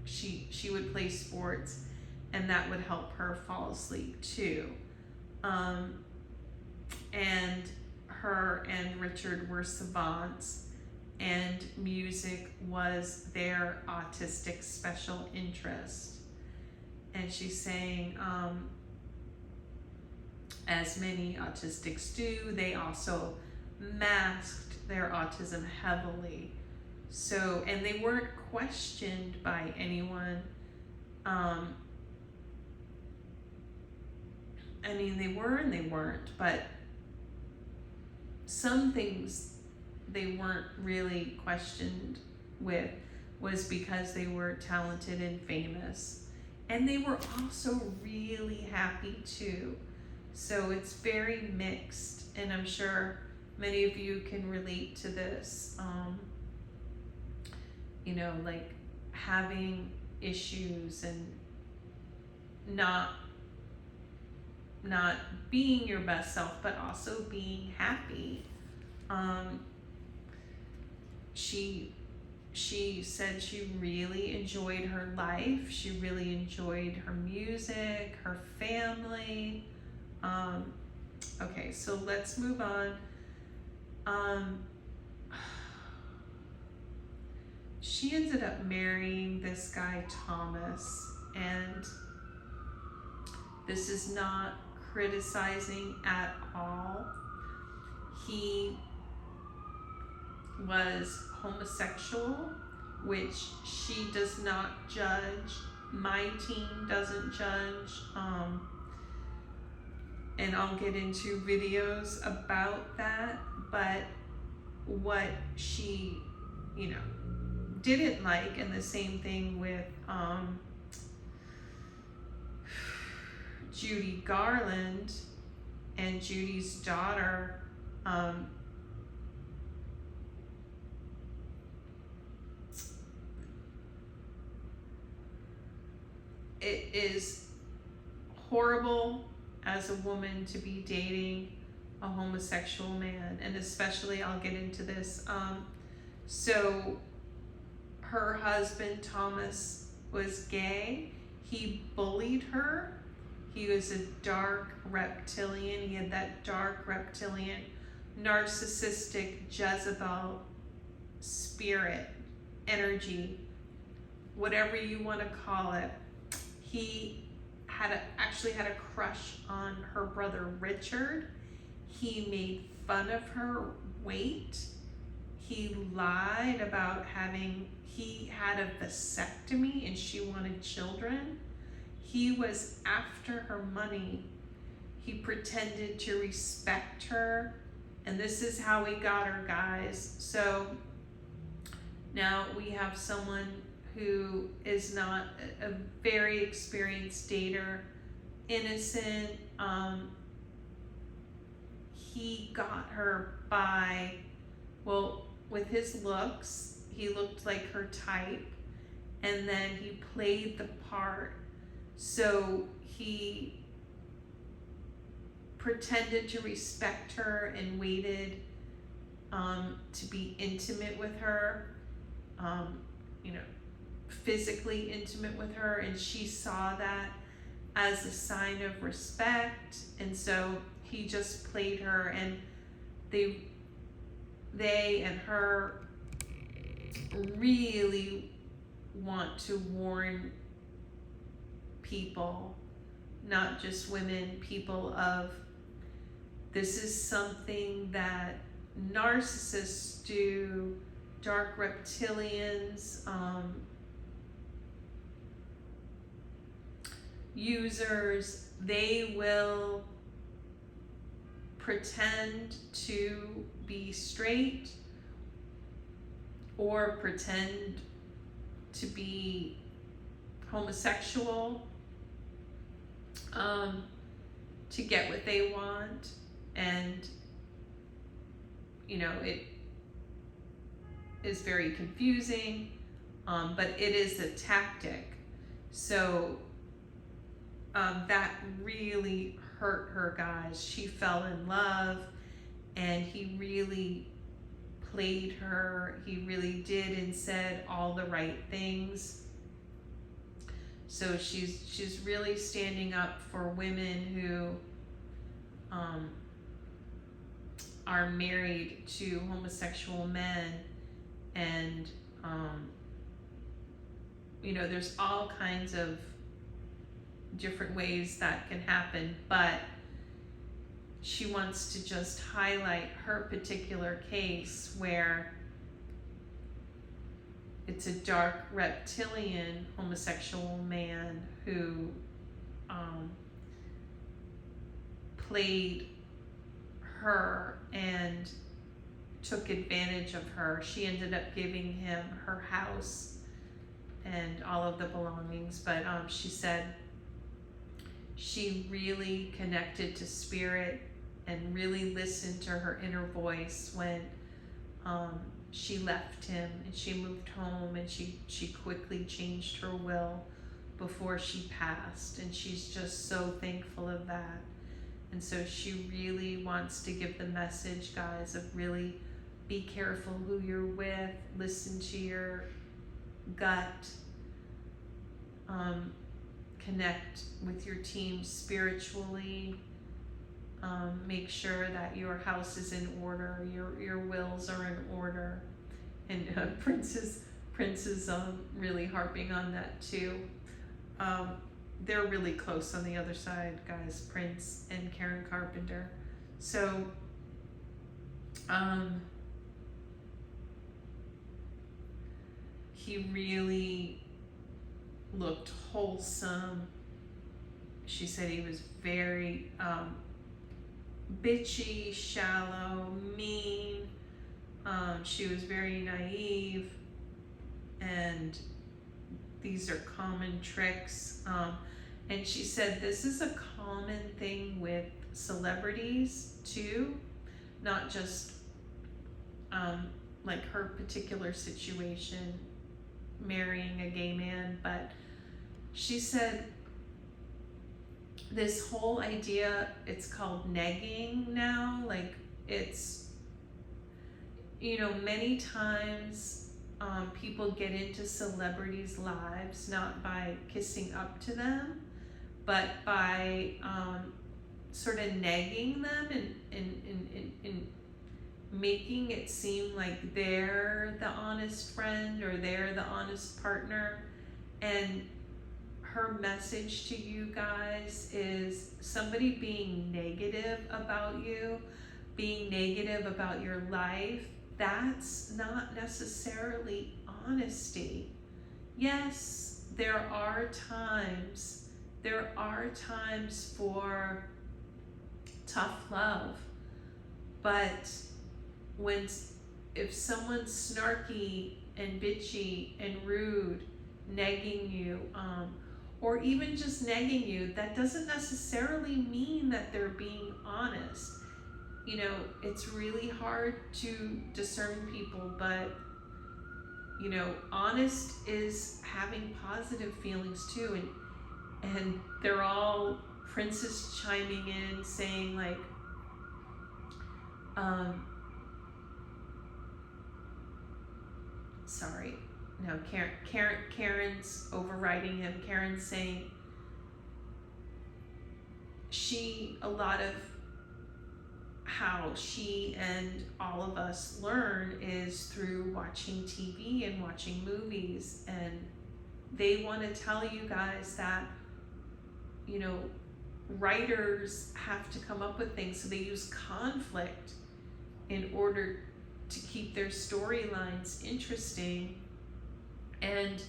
she would play sports, and that would help her fall asleep too. And her and Richard were savants, and music was their autistic special interest. And she's saying, as many autistics do, they also masked their autism heavily. So, and they weren't questioned by anyone. I mean, they were and they weren't, but some things they weren't really questioned with was because they were talented and famous. And they were also really happy too. So it's very mixed, and I'm sure many of you can relate to this. You know, like having issues and not being your best self, but also being happy. She said she really enjoyed her life. She really enjoyed her music, her family. Okay, so let's move on. She ended up marrying this guy, Thomas, and this is not criticizing at all. He was homosexual, which she does not judge. My team doesn't judge. And I'll get into videos about that, but what she, you know, didn't like, and the same thing with Judy Garland and Judy's daughter, it is horrible as a woman to be dating a homosexual man, and especially, I'll get into this. So her husband, Thomas, was gay. He bullied her. He was a dark reptilian. He had that dark reptilian, narcissistic Jezebel spirit, energy, whatever you want to call it. He actually had a crush on her brother Richard. He made fun of her weight. He lied about he had a vasectomy and she wanted children. He was after her money. He pretended to respect her, and this is how he got her, guys. So now we have someone who is not a very experienced dater, innocent. He got her by, well, with his looks, he looked like her type, and then he played the part. So he pretended to respect her and waited to be intimate with her, you know, physically intimate with her, and she saw that. as a sign of respect. And so he just played her, and they and her really want to warn people, not just women, people, of this is something that narcissists do, dark reptilians, users. They will pretend to be straight or pretend to be homosexual, to get what they want. And it is very confusing, but it is a tactic. So that really hurt her, guys. She fell in love, and he really played her. He really did and said all the right things. So she's really standing up for women who are married to homosexual men. And there's all kinds of different ways that can happen, but she wants to just highlight her particular case where it's a dark reptilian homosexual man who played her and took advantage of her. She ended up giving him her house and all of the belongings, but she said she really connected to spirit and really listened to her inner voice when she left him and she moved home, and she quickly changed her will before she passed, and she's just so thankful of that. And so she really wants to give the message, guys, of really be careful who you're with, listen to your gut, connect with your team spiritually, make sure that your house is in order, your wills are in order. And Prince is really harping on that too. They're really close on the other side, guys, Prince and KarenCarpenter. So he really looked wholesome. She said he was very bitchy, shallow, mean. She was very naive, and these are common tricks. And she said this is a common thing with celebrities too, not just like her particular situation, marrying a gay man, but she said this whole idea, it's called negging now. Like, it's, many times people get into celebrities' lives not by kissing up to them, but by sort of negging them and making it seem like they're the honest friend or they're the honest partner. And her message to you guys is somebody being negative about you, being negative about your life, that's not necessarily honesty. Yes, there are times for tough love, but if someone's snarky and bitchy and rude, negging you, or even just negging you, that doesn't necessarily mean that they're being honest. It's really hard to discern people, but honest is having positive feelings too. And they're all, Prince is chiming in saying like, sorry, no, Karen's overriding him. Karen's saying, a lot of how she and all of us learn is through watching TV and watching movies, and they want to tell you guys that, you know, writers have to come up with things, so they use conflict in order to keep their storylines interesting, and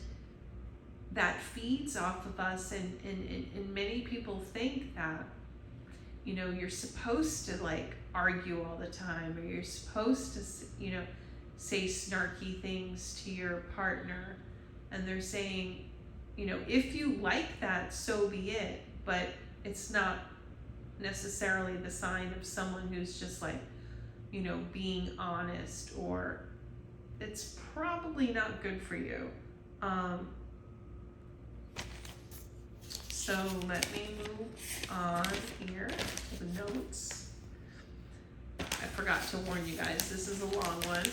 that feeds off of us, and many people think that, you know, you're supposed to like argue all the time, or you're supposed to, you know, say snarky things to your partner, and they're saying, you know, if you like that, so be it, but it's not necessarily the sign of someone who's just like, you know, being honest, or it's probably not good for you. So let me move on here to the notes. I forgot to warn you guys, this is a long one.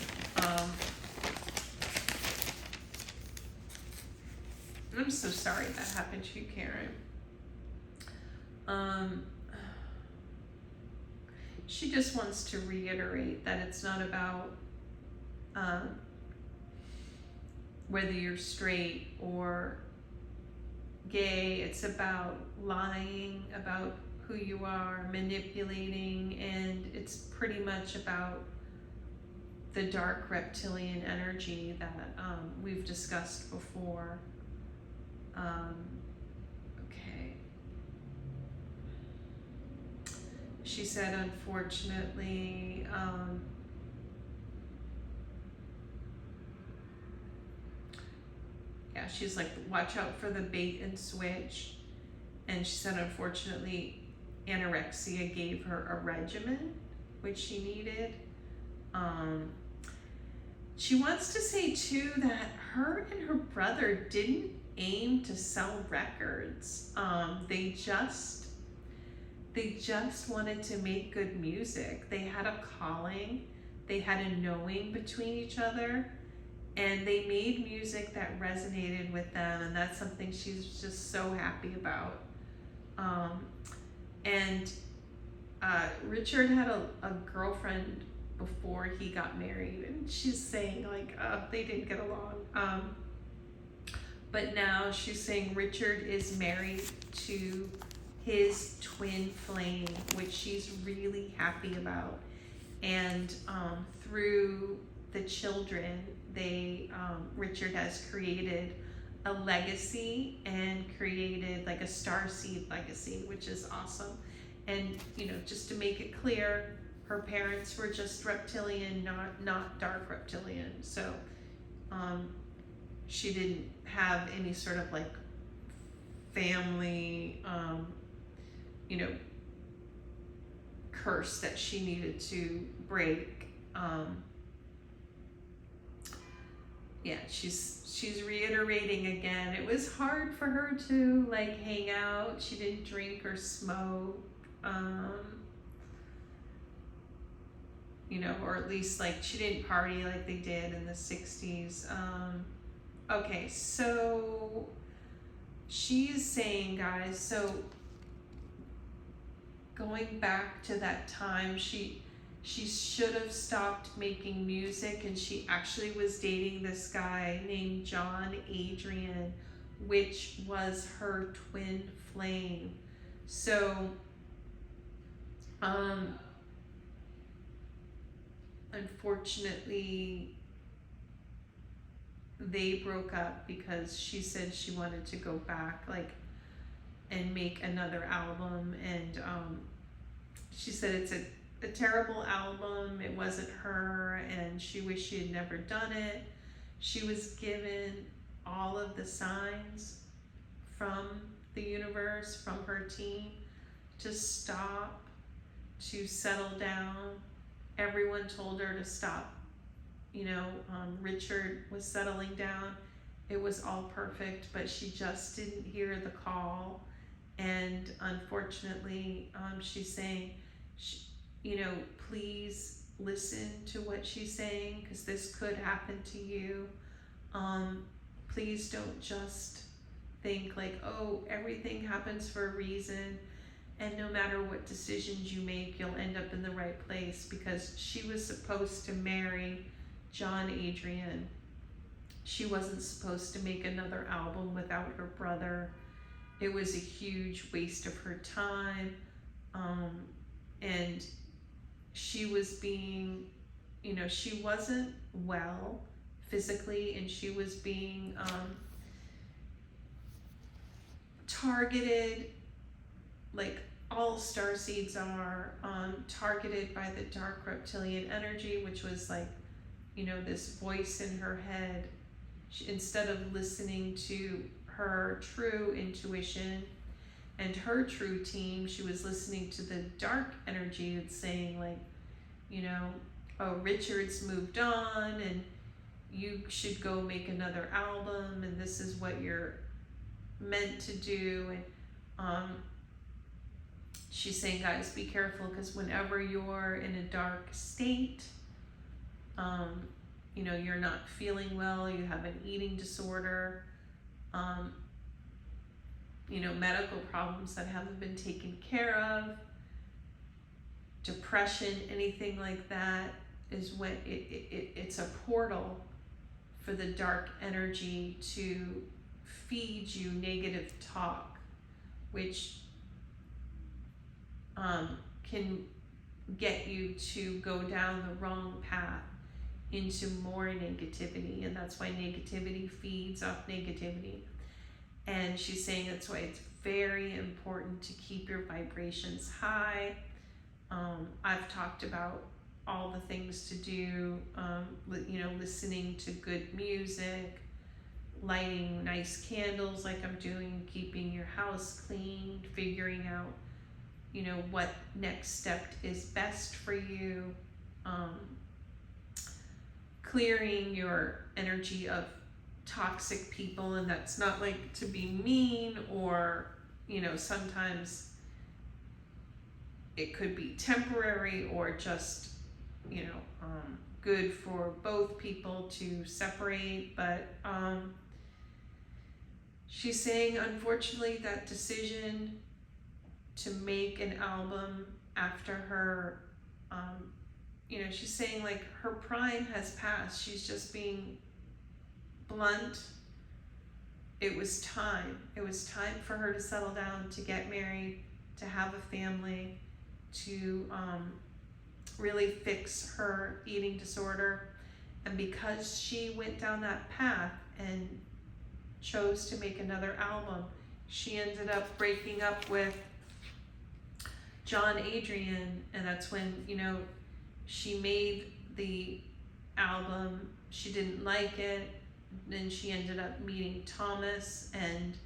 I'm so sorry that happened to you, Karen. She just wants to reiterate that it's not about whether you're straight or gay. It's about lying about who you are, manipulating, and it's pretty much about the dark reptilian energy that we've discussed before. Okay. She said, unfortunately, yeah, she's like, watch out for the bait and switch. And she said, unfortunately, anorexia gave her a regimen, which she needed. She wants to say too that her and her brother didn't aim to sell records. They just wanted to make good music. They had a calling, they had a knowing between each other, and they made music that resonated with them, and that's something she's just so happy about. Richard had a girlfriend before he got married, and she's saying like they didn't get along. But now she's saying Richard is married to his twin flame, which she's really happy about. And through the children, Richard has created a legacy and created like a starseed legacy, which is awesome. And, you know, just to make it clear, her parents were just reptilian, not dark reptilian. So she didn't have any sort of like family, you know, curse that she needed to break. Yeah, she's reiterating again. It was hard for her to like hang out. She didn't drink or smoke. You know, or at least like she didn't party like they did in the 60s. Okay, so she's saying, guys, so going back to that time, she should have stopped making music, and she actually was dating this guy named John Adrian, which was her twin flame. So unfortunately they broke up because she said she wanted to go back like and make another album, and she said it's a terrible album, it wasn't her, and she wished she had never done it. She was given all of the signs from the universe, from her team, to stop, to settle down. Everyone told her to stop. You know, Richard was settling down. It was all perfect, but she just didn't hear the call. And unfortunately, she's saying, you know, please listen to what she's saying, because this could happen to you. Please don't just think like, oh, everything happens for a reason. And no matter what decisions you make, you'll end up in the right place, because she was supposed to marry John Adrian. She wasn't supposed to make another album without her brother. It was a huge waste of her time. And she was being, you know, she wasn't well physically, and she was being targeted, like all starseeds are, targeted by the dark reptilian energy, which was like, you know, this voice in her head. Instead of listening to her true intuition and her true team, she was listening to the dark energy that's saying, like, you know, oh, Richard's moved on and you should go make another album, and this is what you're meant to do. And she's saying, guys, be careful, because whenever you're in a dark state, you know, you're not feeling well, you have an eating disorder, you know, medical problems that haven't been taken care of, depression, anything like that, is when it's a portal for the dark energy to feed you negative talk, which can get you to go down the wrong path into more negativity. And that's why negativity feeds off negativity. And she's saying that's why it's very important to keep your vibrations high. I've talked about all the things to do, you know, listening to good music, lighting nice candles like I'm doing, keeping your house clean, figuring out, you know, what next step is best for you, clearing your energy of toxic people. And that's not like to be mean, or, you know, sometimes it could be temporary, or just, you know, good for both people to separate. But she's saying, unfortunately, that decision to make an album after her, you know, she's saying, like, her prime has passed. She's just being blunt. It was time. It was time for her to settle down, to get married, to have a family, to really fix her eating disorder. And because she went down that path and chose to make another album, she ended up breaking up with John Adrian. And that's when, you know, she made the album, she didn't like it, then she ended up meeting Thomas. And,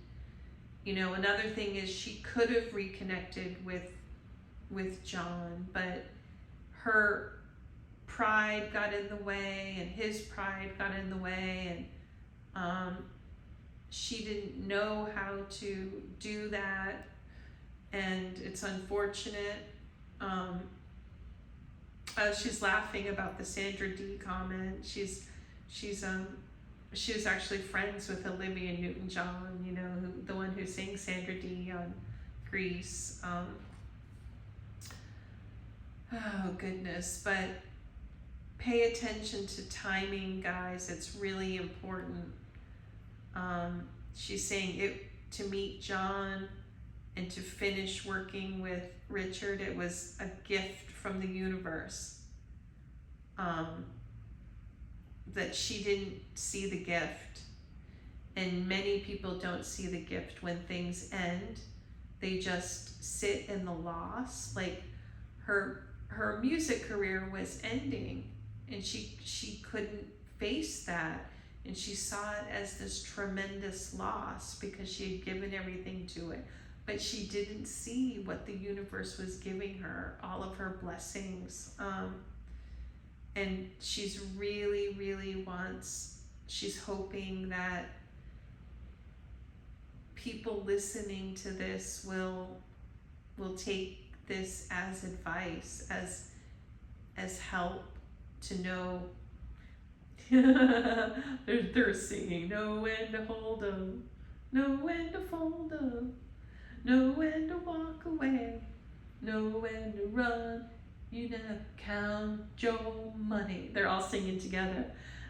you know, another thing is, she could have reconnected with John, but her pride got in the way, and his pride got in the way, and she didn't know how to do that. And it's unfortunate. She's laughing about the Sandra D comment. She was actually friends with Olivia Newton-John, you know, the one who sings Sandra D on Grease. Oh goodness, but pay attention to timing, guys. It's really important. She's saying it, to meet John and to finish working with Richard, it was a gift from the universe. That she didn't see the gift. And many people don't see the gift when things end. They just sit in the loss. Like, her music career was ending, and she couldn't face that. And she saw it as this tremendous loss, because she had given everything to it. But she didn't see what the universe was giving her, all of her blessings. And she's really she's hoping that people listening to this will take this as advice, as help to know. They're singing, know when to hold 'em, know when to fold 'em, know when to walk away, know when to run. You never count your money. They're all singing together.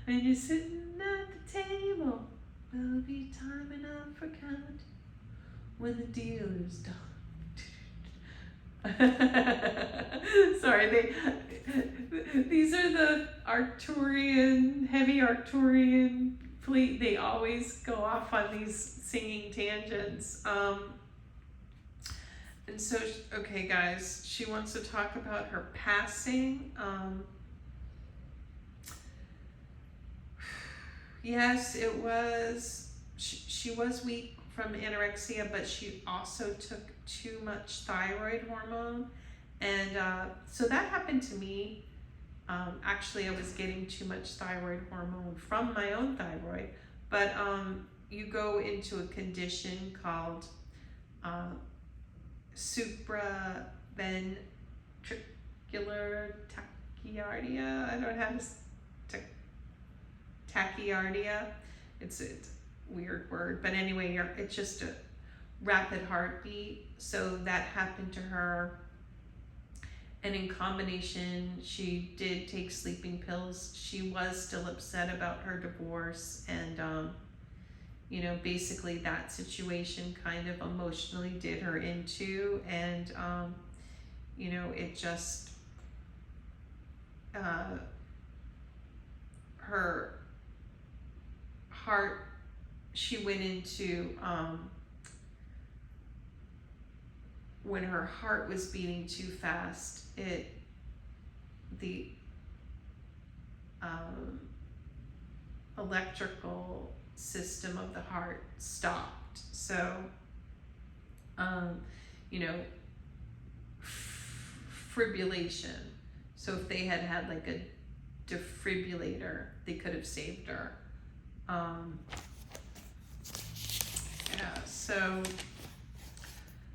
And you're sitting at the table, there'll be time enough for counting when the deal is done. Sorry, these are the Arcturian, heavy Arcturian fleet. They always go off on these singing tangents. And so, okay guys, she wants to talk about her passing. Yes, it was, she was weak from anorexia, but she also took too much thyroid hormone. And so that happened to me. Actually, I was getting too much thyroid hormone from my own thyroid, but you go into a condition called supraventricular tachycardia. I don't have tachycardia. It's a weird word, but anyway, it's just a rapid heartbeat. So that happened to her. And in combination, she did take sleeping pills. She was still upset about her divorce. And, you know, basically that situation kind of emotionally did her into. And, you know, it just, her heart, she went into, when her heart was beating too fast, the electrical system of the heart stopped. So, you know, fibrillation. So if they had had like a defibrillator, they could have saved her. Yeah, so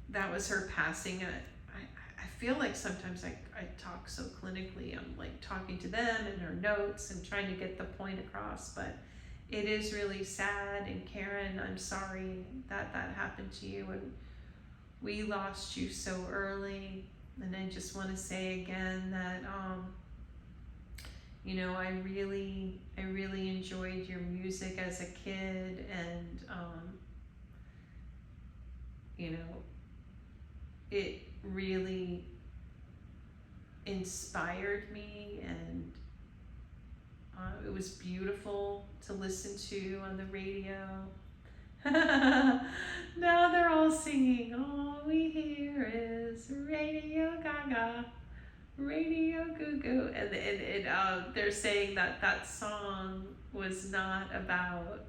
that was her passing. And I feel like sometimes I talk so clinically. I'm like talking to them and her notes and trying to get the point across, but it is really sad. And Karen, I'm sorry that that happened to you, and we lost you so early. And I just want to say again that, you know, I really enjoyed your music as a kid, and, you know, it really inspired me, and it was beautiful to listen to on the radio. Now they're all singing, all we hear is Radio Gaga, Radio Goo Goo, and they're saying that that song was not about,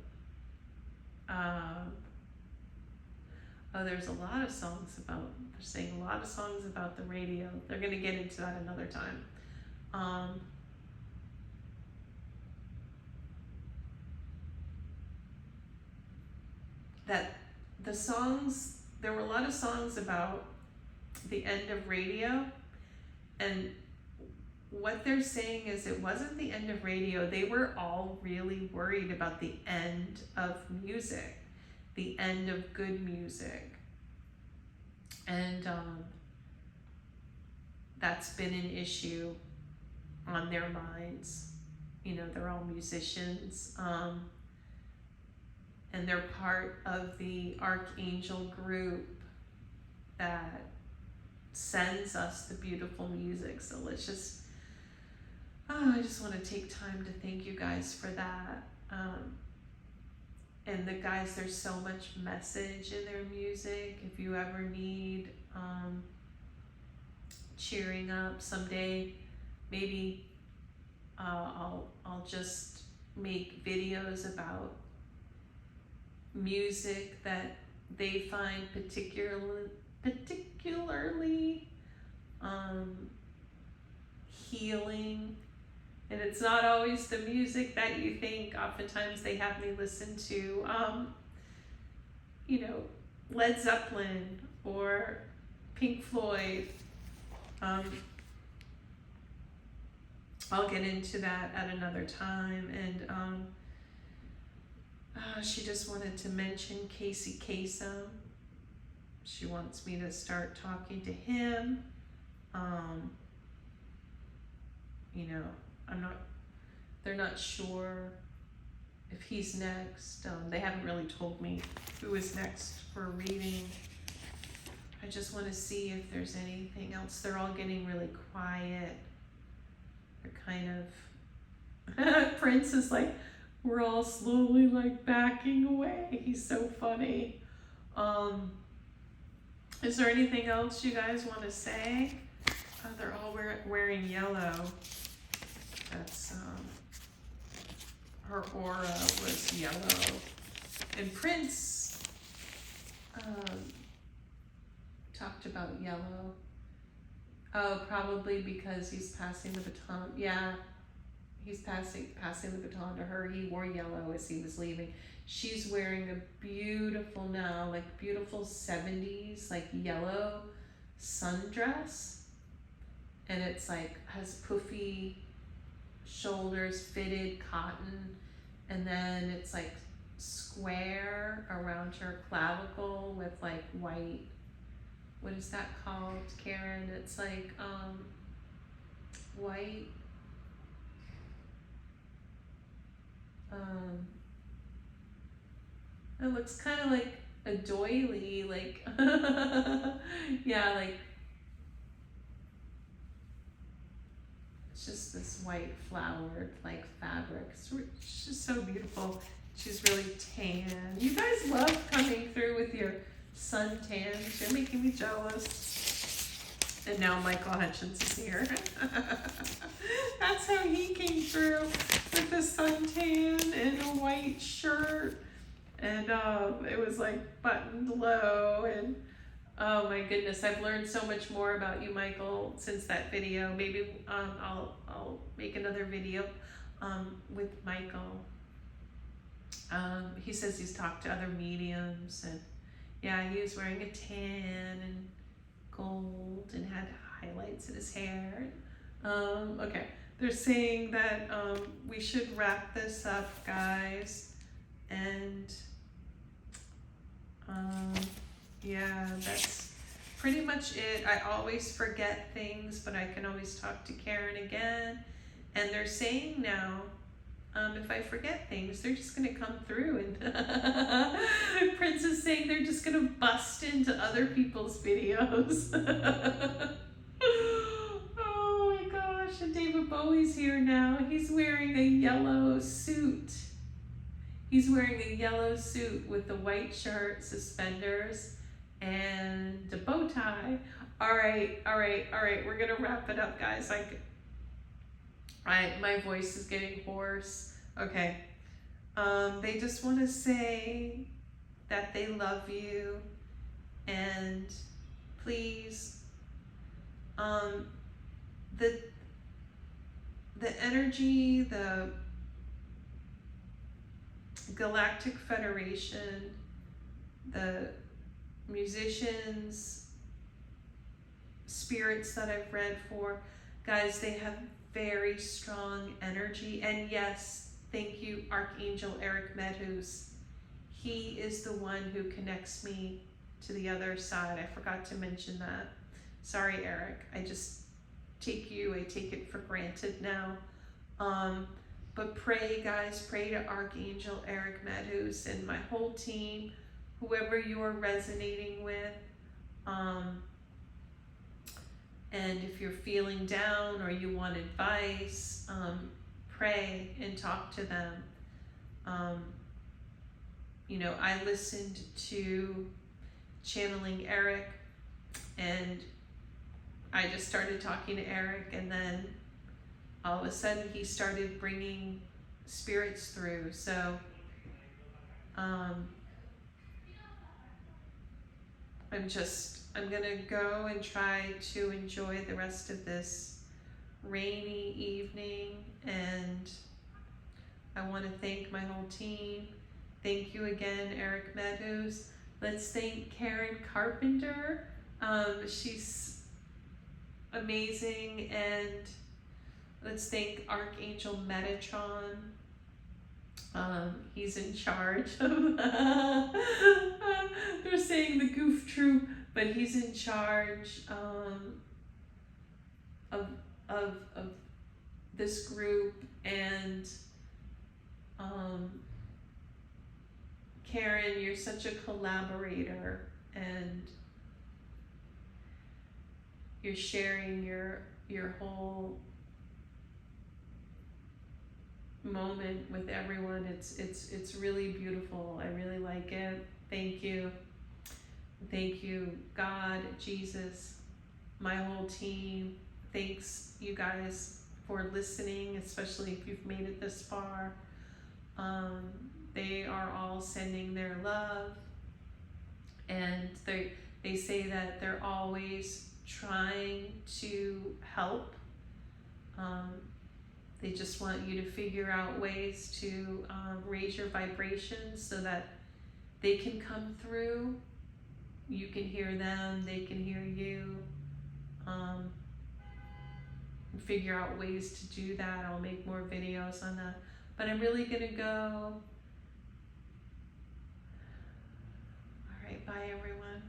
oh, there's a lot of songs about, they're saying a lot of songs about the radio. They're going to get into that another time. That the songs, there were a lot of songs about the end of radio, and what they're saying is it wasn't the end of radio. They were all really worried about the end of music, the end of good music. And that's been an issue on their minds. You know, they're all musicians. And they're part of the Archangel group that sends us the beautiful music. So let's just, I just want to take time to thank you guys for that. And the guys, there's so much message in their music. If you ever need cheering up someday, maybe I'll just make videos about music that they find particularly healing. And it's not always the music that you think. Oftentimes they have me listen to, you know, Led Zeppelin or Pink Floyd. I'll get into that at another time. And she just wanted to mention Casey Kasem. she wants me to start talking to him. You know, they're not sure if he's next. They haven't really told me who is next for a reading. I just want to see if there's anything else. They're all getting really quiet. They're kind of, Prince is like, we're all slowly like backing away. He's so funny. Is there anything else you guys want to say? Oh, they're all wearing yellow. That's, her aura was yellow. And Prince talked about yellow. Oh, probably because he's passing the baton. Yeah, he's passing the baton to her. He wore yellow as he was leaving. She's wearing a beautiful now, like beautiful 70s, like yellow sundress. And it's like, has poofy shoulders, fitted cotton. And then it's like square around her clavicle with like white, what is that called, Karen? It's like white, it looks kind of like a doily, like, yeah, like, it's just this white flowered like fabric. It's just so beautiful. She's really tan. You guys love coming through with your suntans. You're making me jealous. And now Michael Hutchins is here. That's how he came through, with a suntan and a white shirt. And it was like buttoned low. And oh my goodness, I've learned so much more about you, Michael, since that video. Maybe I'll make another video with Michael. He says he's talked to other mediums, and yeah, he was wearing a tan and gold and had highlights in his hair. Okay, they're saying that we should wrap this up, guys, and yeah, that's pretty much it. I always forget things, but I can always talk to Karen again. And they're saying now, if I forget things, they're just going to come through. And Prince is saying they're just going to bust into other people's videos. Oh my gosh. And David Bowie's here now. He's wearing a yellow suit. He's wearing a yellow suit with the white shirt, suspenders, and a bow tie. All right. We're going to wrap it up, guys. My voice is getting hoarse. Okay. They just want to say that they love you, and please, the energy, the Galactic Federation, the musicians, spirits that I've read for, guys, they have very strong energy. And yes, thank you, Archangel Eric Medhus. He is the one who connects me to the other side. I forgot to mention that. Sorry, Eric. I take it for granted now. But pray, guys, pray to Archangel Eric Medhus and my whole team, whoever you're resonating with. And if you're feeling down or you want advice, pray and talk to them. You know, I listened to Channeling Eric, and I just started talking to Eric, and then all of a sudden he started bringing spirits through. So I'm gonna go and try to enjoy the rest of this rainy evening, and I want to thank my whole team. Thank you again, Eric Medhus. Let's thank KarenCarpenter. She's amazing. And let's thank Archangel Metatron. He's in charge of they're saying the Goof Troop but he's in charge of this group, and Karen, you're such a collaborator, and you're sharing your whole moment with everyone. It's really beautiful. I really like it. Thank you. Thank you, God, Jesus, my whole team. Thanks, you guys, for listening, especially if you've made it this far. They are all sending their love, and they say that they're always trying to help. They just want you to figure out ways to raise your vibrations so that they can come through. You can hear them, they can hear you. Figure out ways to do that. I'll make more videos on that. But I'm really gonna go. All right, bye everyone.